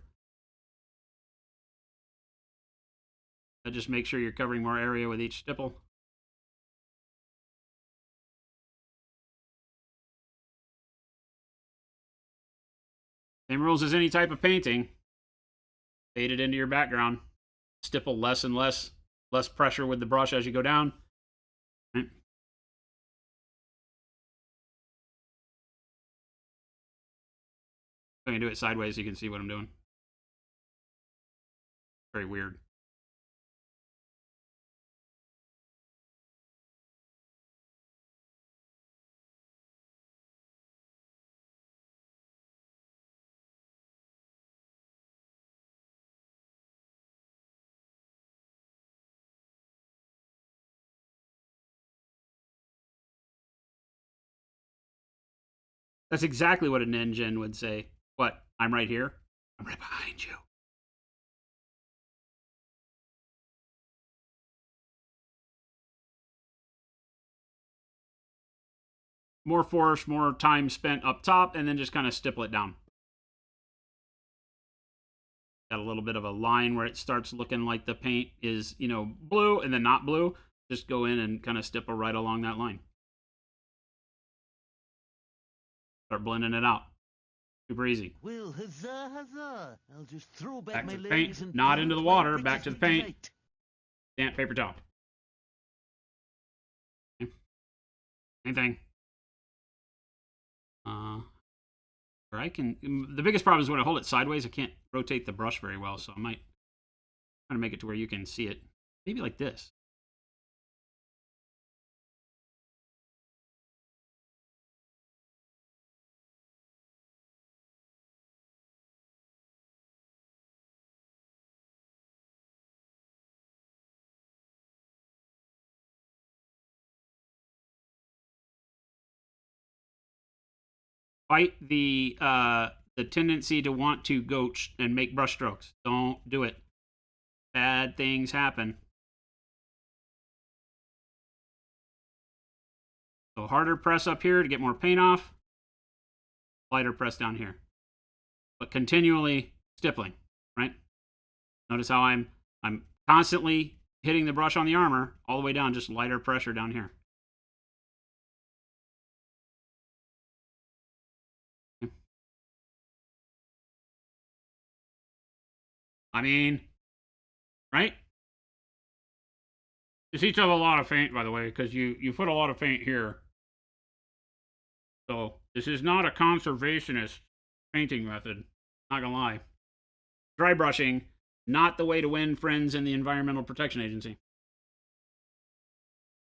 But just make sure you're covering more area with each stipple. Same rules as any type of painting. Fade it into your background. Stipple less and less pressure with the brush as you go down. Right. I'm going to do it sideways so you can see what I'm doing. Very weird. That's exactly what a ninja would say. What? I'm right here? I'm right behind you. More force, more time spent up top, and then just kind of stipple it down. Got a little bit of a line where it starts looking like the paint is, blue and then not blue. Just go in and kind of stipple right along that line. Start blending it out. Super easy. Well, huzzah, huzzah. I'll just throw Back my to the legs paint, and not into the water, my back to the britches with paint. delight. Damp paper towel. Same thing. Or I can. The biggest problem is when I hold it sideways, I can't rotate the brush very well, so I might try to make it to where you can see it. Maybe like this. Fight the tendency to want to go and make brush strokes. Don't do it. Bad things happen. So harder press up here to get more paint off. Lighter press down here. But continually stippling, right? Notice how I'm constantly hitting the brush on the armor all the way down, just lighter pressure down here. I mean, right? This eats up a lot of paint, by the way, because you put a lot of paint here. So this is not a conservationist painting method. Not gonna lie. Dry brushing, not the way to win friends in the Environmental Protection Agency.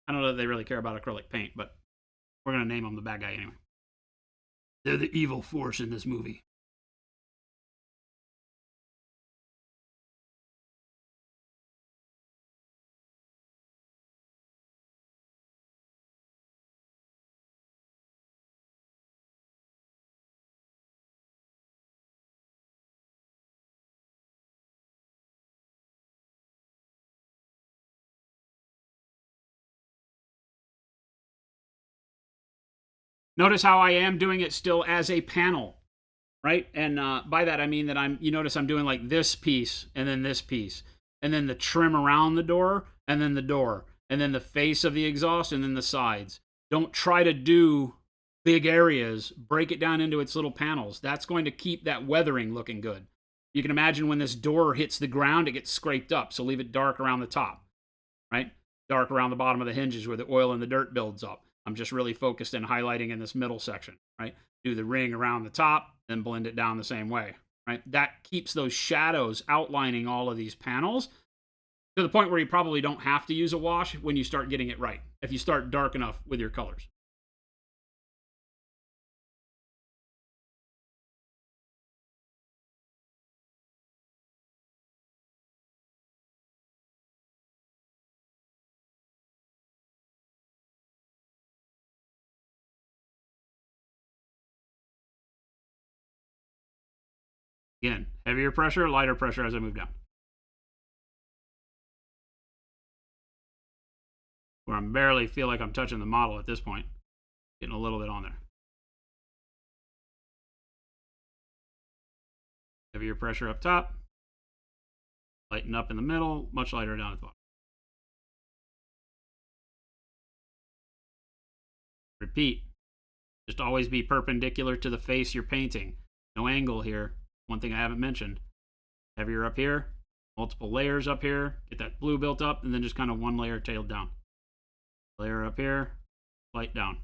I don't know that they really care about acrylic paint, but we're gonna name them the bad guy anyway. They're the evil force in this movie. Notice how I am doing it still as a panel, right? And by that I mean that you notice I'm doing like this piece and then this piece and then the trim around the door and then the door and then the face of the exhaust and then the sides. Don't try to do big areas. Break it down into its little panels. That's going to keep that weathering looking good. You can imagine when this door hits the ground, it gets scraped up. So leave it dark around the top, right? Dark around the bottom of the hinges where the oil and the dirt builds up. I'm just really focused and highlighting in this middle section, right? Do the ring around the top, then blend it down the same way, right? That keeps those shadows outlining all of these panels to the point where you probably don't have to use a wash when you start getting it right, if you start dark enough with your colors. Again, heavier pressure, lighter pressure as I move down. Where I barely feel like I'm touching the model at this point. Getting a little bit on there. Heavier pressure up top. Lighten up in the middle, much lighter down at the bottom. Repeat. Just always be perpendicular to the face you're painting. No angle here. One thing I haven't mentioned. Heavier up here, multiple layers up here, get that blue built up, and then just kind of one layer tailed down. Layer up here, light down.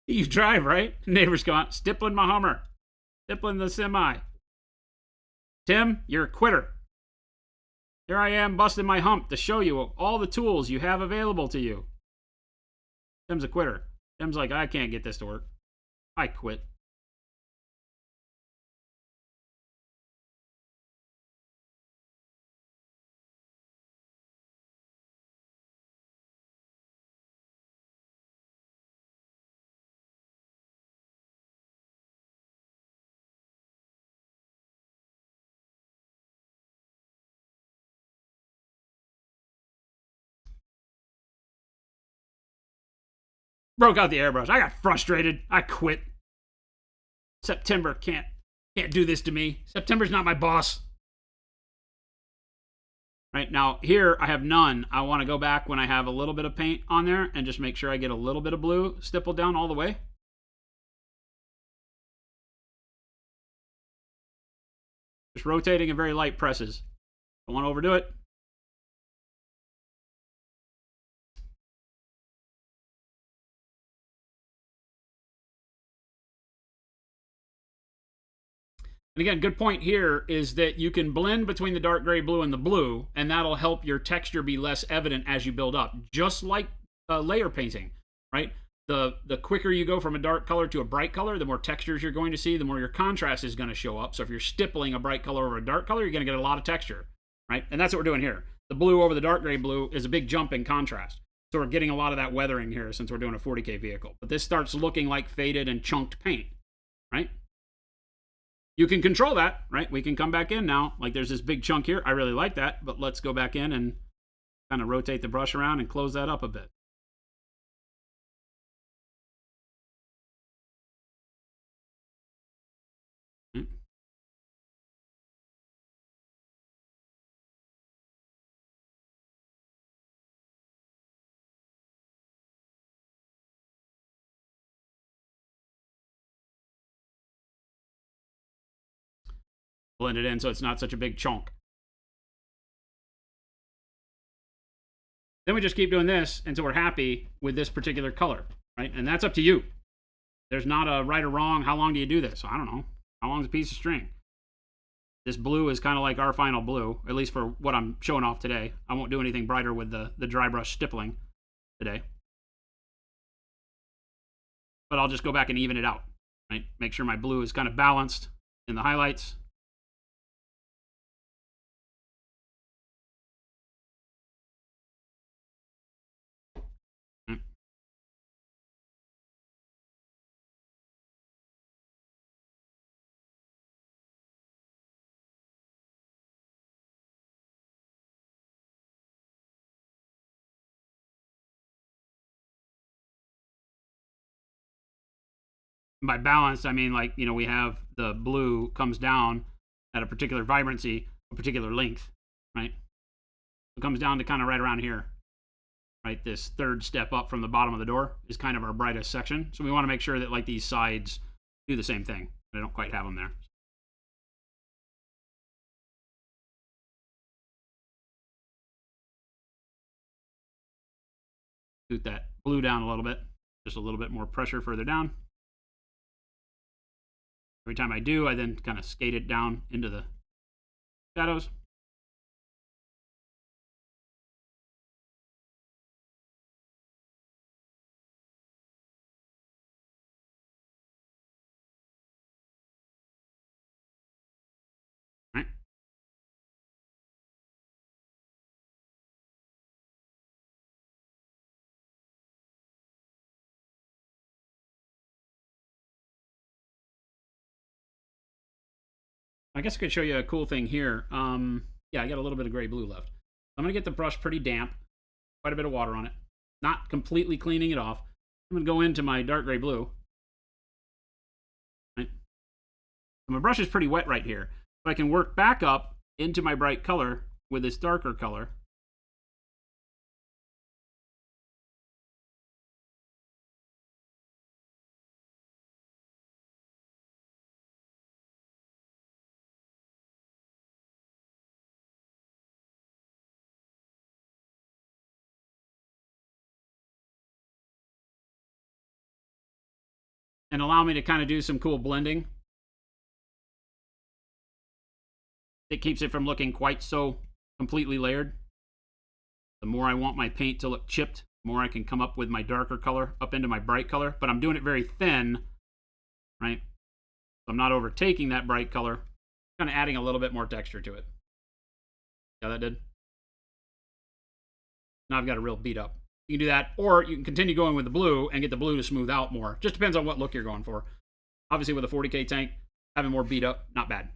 You drive, right? Neighbors go out, stippling my Hummer, stippling the semi. Tim, you're a quitter. Here I am busting my hump to show you all the tools you have available to you. Tim's a quitter. Tim's like, I can't get this to work. I quit. Broke out the airbrush. I got frustrated. I quit. September can't do this to me. September's not my boss. Right now, here I have none. I want to go back when I have a little bit of paint on there and just make sure I get a little bit of blue stippled down all the way. Just rotating and very light presses. Don't want to overdo it. And again, good point here is that you can blend between the dark gray blue and the blue, and that'll help your texture be less evident as you build up, just like layer painting, right? The quicker you go from a dark color to a bright color, the more textures you're going to see, the more your contrast is going to show up. So if you're stippling a bright color over a dark color, you're going to get a lot of texture, right? And that's what we're doing here. The blue over the dark gray blue is a big jump in contrast. So we're getting a lot of that weathering here since we're doing a 40K vehicle. But this starts looking like faded and chunked paint, right? You can control that, right? We can come back in now. Like there's this big chunk here. I really like that, but let's go back in and kind of rotate the brush around and close that up a bit. Blend it in so it's not such a big chunk. Then we just keep doing this until we're happy with this particular color, right? And that's up to you. There's not a right or wrong. How long do you do this? I don't know. How long is a piece of string? This blue is kind of like our final blue, at least for what I'm showing off today. I won't do anything brighter with the dry brush stippling today. But I'll just go back and even it out, right? Make sure my blue is kind of balanced in the highlights. By balanced, I mean like, you know, we have the blue comes down at a particular vibrancy, a particular length, right? It comes down to kind of right around here, right? This third step up from the bottom of the door is kind of our brightest section. So we want to make sure that like these sides do the same thing. I don't quite have them there. Scoot that blue down a little bit, just a little bit more pressure further down. Every time I do, I then kind of skate it down into the shadows. Right. I guess I could show you a cool thing here. Yeah, I got a little bit of gray blue left. I'm gonna get the brush pretty damp, quite a bit of water on it. Not completely cleaning it off. I'm gonna go into my dark gray blue. Right? My brush is pretty wet right here. So I can work back up into my bright color with this darker color. And allow me to kind of do some cool blending. It keeps it from looking quite so completely layered. The more I want my paint to look chipped, the more I can come up with my darker color up into my bright color. But I'm doing it very thin, right? So I'm not overtaking that bright color. Kind of adding a little bit more texture to it. Yeah, that did. Now I've got a real beat up. You can do that, or you can continue going with the blue and get the blue to smooth out more. Just depends on what look you're going for. Obviously, with a 40K tank, having more beat up, not bad.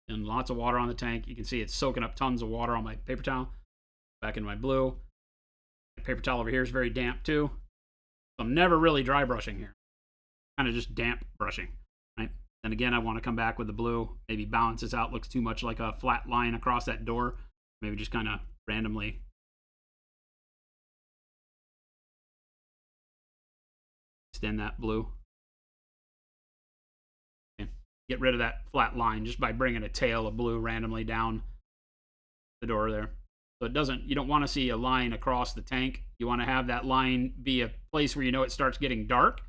And lots of water on the tank. You can see it's soaking up tons of water on my paper towel. Back in my blue. The paper towel over here is very damp too. So I'm never really dry brushing here. Kind of just damp brushing, right? And again, I want to come back with the blue. Maybe balance this out. Looks too much like a flat line across that door. Maybe just kind of randomly extend that blue. Get rid of that flat line just by bringing a tail of blue randomly down the door there. So it doesn't, you don't want to see a line across the tank. You want to have that line be a place where you know it starts getting dark,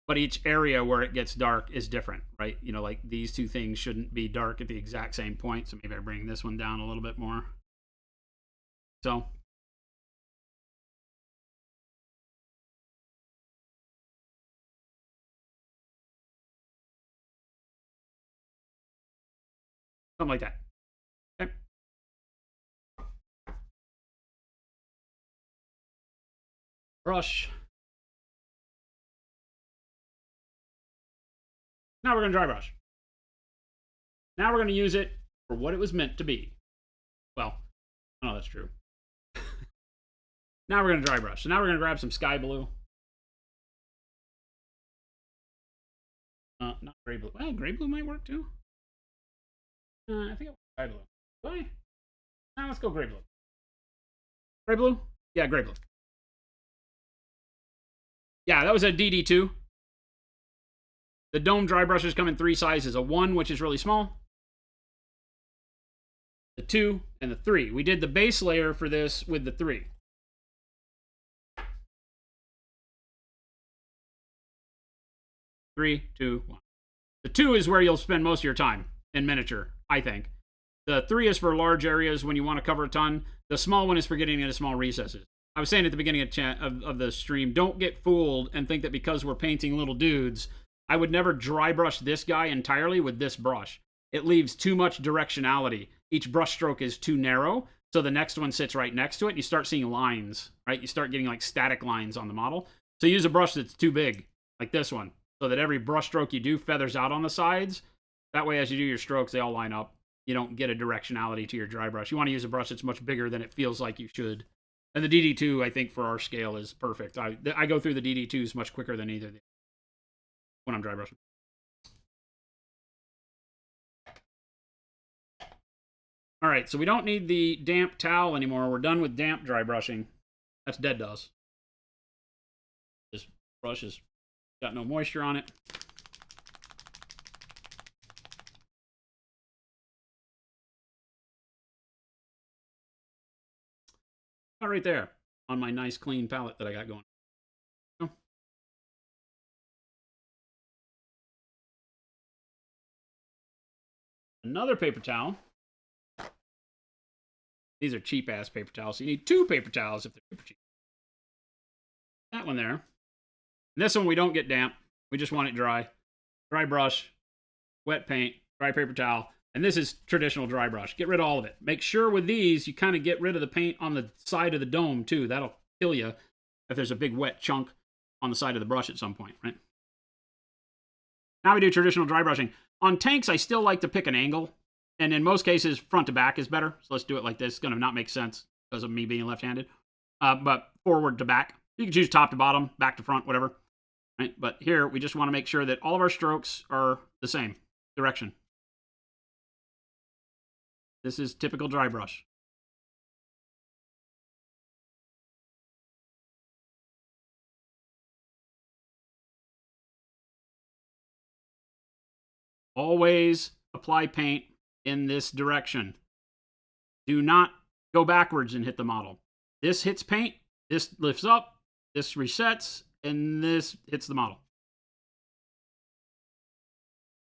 but each area where it gets dark is different, right? You know, like these two things shouldn't be dark at the exact same point. So maybe I bring this one down a little bit more. So something like that. Okay. Brush. Now we're going to dry brush. Now we're going to use it for what it was meant to be. Well, I know that's true. Now we're going to dry brush. So now we're going to grab some sky blue. Not gray blue. Well, gray blue might work too. I think it was sky blue. Why? Now let's go gray blue. Gray blue? Yeah, gray blue. Yeah, that was a DD2. The dome dry brushes come in 3 sizes. A 1, which is really small. The 2, and the 3. We did the base layer for this with the 3. Three, 2, 1. The 2 is where you'll spend most of your time in miniature, I think. The 3 is for large areas when you want to cover a ton. The small one is for getting into small recesses. I was saying at the beginning of the stream, don't get fooled and think that because we're painting little dudes, I would never dry brush this guy entirely with this brush. It leaves too much directionality. Each brush stroke is too narrow, so the next one sits right next to it, and you start seeing lines, right? You start getting like static lines on the model. So use a brush that's too big, like this one, so that every brush stroke you do feathers out on the sides. That way, as you do your strokes, they all line up. You don't get a directionality to your dry brush. You want to use a brush that's much bigger than it feels like you should. And the DD2, I think, for our scale is perfect. I go through the DD2s much quicker than either when I'm dry brushing. All right, so we don't need the damp towel anymore. We're done with damp dry brushing. That's dead dust. This brush has got no moisture on it. Right there on my nice clean palette that I got going. Another paper towel. These are cheap ass paper towels. So you need 2 paper towels if they're super cheap. That one there. And this one we don't get damp. We just want it dry. Dry brush, wet paint, dry paper towel. And this is traditional dry brush. Get rid of all of it. Make sure with these, you kind of get rid of the paint on the side of the dome, too. That'll kill you if there's a big wet chunk on the side of the brush at some point, right? Now we do traditional dry brushing. On tanks, I still like to pick an angle. And in most cases, front to back is better. So let's do it like this. It's going to not make sense because of me being left-handed. But forward to back. You can choose top to bottom, back to front, whatever. Right? But here, we just want to make sure that all of our strokes are the same direction. This is typical dry brush. Always apply paint in this direction. Do not go backwards and hit the model. This hits paint, this lifts up, this resets, and this hits the model.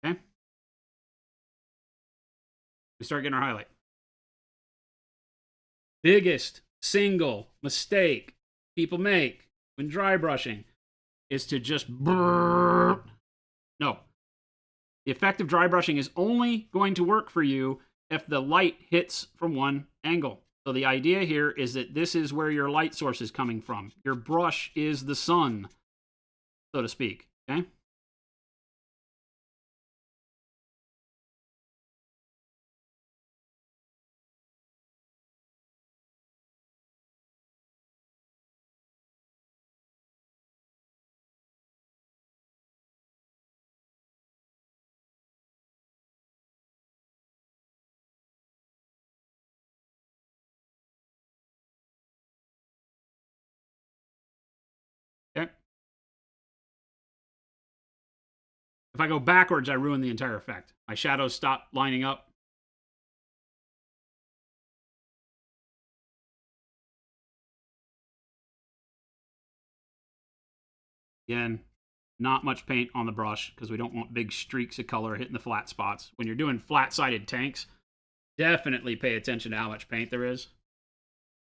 Okay? We start getting our highlight. Biggest single mistake people make when dry brushing is to just no. The effect of dry brushing is only going to work for you if the light hits from one angle. So the idea here is that this is where your light source is coming from. Your brush is the sun, so to speak. Okay? Okay? If I go backwards, I ruin the entire effect. My shadows stop lining up. Again, not much paint on the brush because we don't want big streaks of color hitting the flat spots. When you're doing flat-sided tanks, definitely pay attention to how much paint there is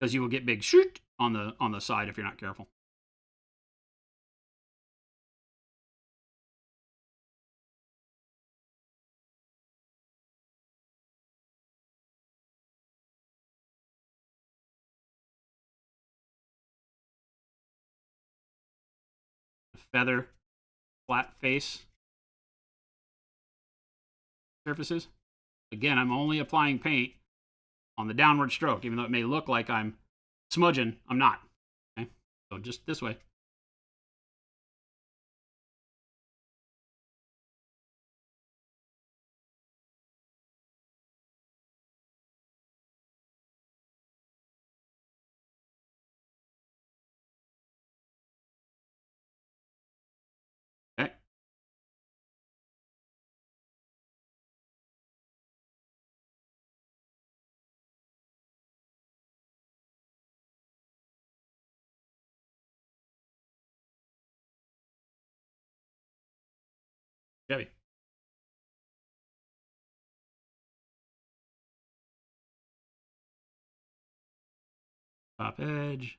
because you will get big shoot on the side if you're not careful. Feather, flat face surfaces. Again, I'm only applying paint on the downward stroke, even though it may look like I'm smudging. I'm not. Okay? So just this way. Okay. Chevy. Top edge.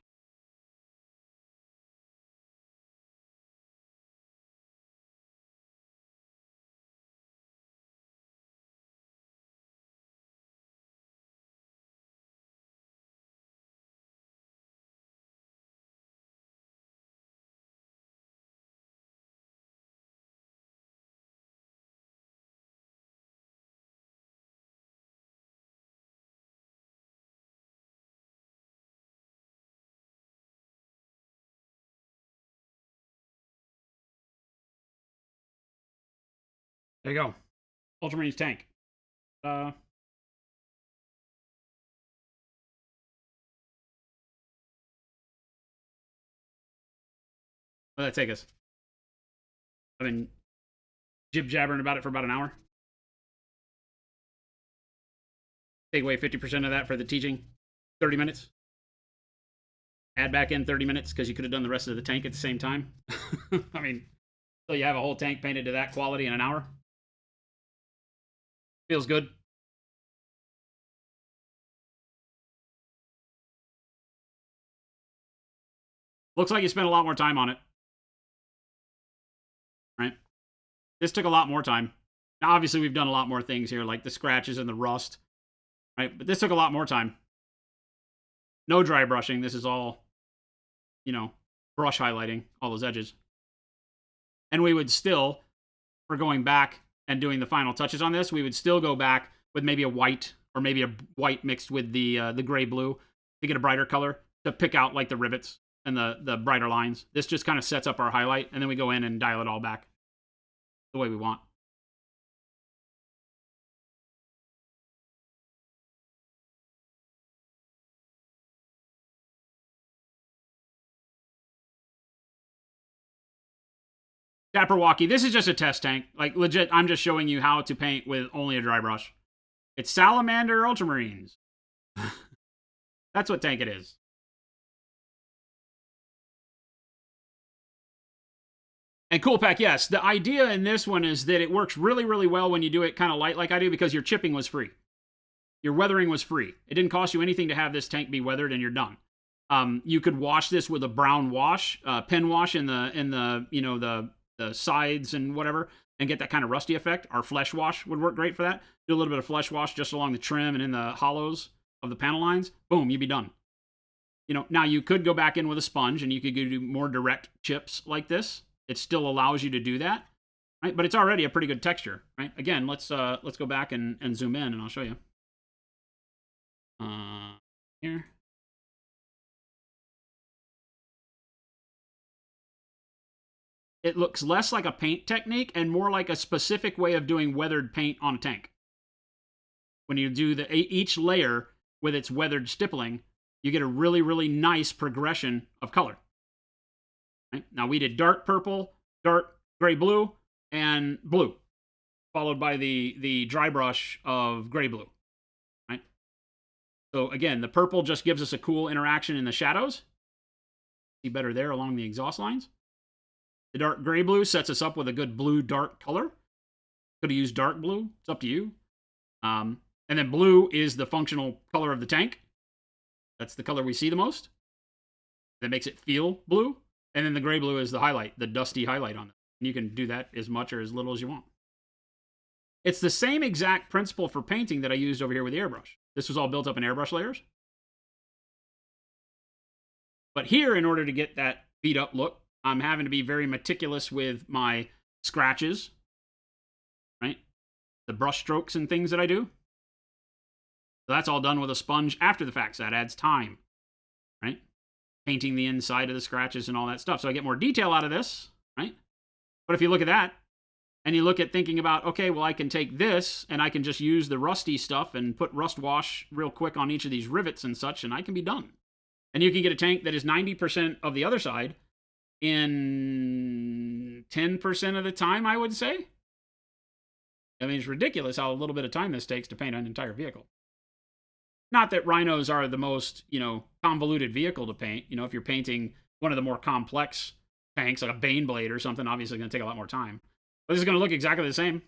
There you go. Ultramarines tank. Where'd that take us? I've been jib-jabbering about it for about an hour. Take away 50% of that for the teaching. 30 minutes. Add back in 30 minutes because you could have done the rest of the tank at the same time. I mean, so you have a whole tank painted to that quality in an hour. Feels good. Looks like you spent a lot more time on it. Right? This took a lot more time. Now, obviously, we've done a lot more things here, like the scratches and the rust. Right? But this took a lot more time. No dry brushing. This is all, brush highlighting, all those edges. And we would still for going back and doing the final touches on this, we would still go back with maybe a white, or maybe a white mixed with the gray blue to get a brighter color, to pick out like the rivets and the brighter lines. This just kind of sets up our highlight, and then we go in and dial it all back the way we want. Dapper Walkie, this is just a test tank. Like, legit, I'm just showing you how to paint with only a dry brush. It's Salamander Ultramarines. That's what tank it is. And Cool Pack, yes. The idea in this one is that it works really, really well when you do it kind of light like I do, because your chipping was free. Your weathering was free. It didn't cost you anything to have this tank be weathered, and you're done. You could wash this with a brown wash, pen wash in the you know, the sides and whatever, and get that kind of rusty effect. Our flesh wash would work great for that. Do a little bit of flesh wash just along the trim and in the hollows of the panel lines. Boom, you'd be done. You know, now you could go back in with a sponge and you could do more direct chips like this. It still allows you to do that, right? But it's already a pretty good texture, right? Again, let's go back and zoom in, and I'll show you. Here. It looks less like a paint technique and more like a specific way of doing weathered paint on a tank. When you do each layer with its weathered stippling, you get a really, really nice progression of color. Right? Now, we did dark purple, dark gray blue, and blue, followed by the dry brush of gray blue. Right? So again, the purple just gives us a cool interaction in the shadows. See better there along the exhaust lines. The dark gray blue sets us up with a good blue dark color. Could have used dark blue. It's up to you. And then blue is the functional color of the tank. That's the color we see the most. That makes it feel blue. And then the gray blue is the highlight, the dusty highlight on it. And you can do that as much or as little as you want. It's the same exact principle for painting that I used over here with the airbrush. This was all built up in airbrush layers. But here, in order to get that beat up look, I'm having to be very meticulous with my scratches, right? The brush strokes and things that I do. So that's all done with a sponge after the fact, so that adds time, right? Painting the inside of the scratches and all that stuff. So I get more detail out of this, right? But if you look at that, and you look at thinking about, okay, well, I can take this, and I can just use the rusty stuff and put rust wash real quick on each of these rivets and such, and I can be done. And you can get a tank that is 90% of the other side in 10% of the time, I would say. I mean, it's ridiculous how little bit of time this takes to paint an entire vehicle. Not that rhinos are the most, you know, convoluted vehicle to paint. You know, if you're painting one of the more complex tanks, like a Baneblade or something, obviously going to take a lot more time. But this is going to look exactly the same.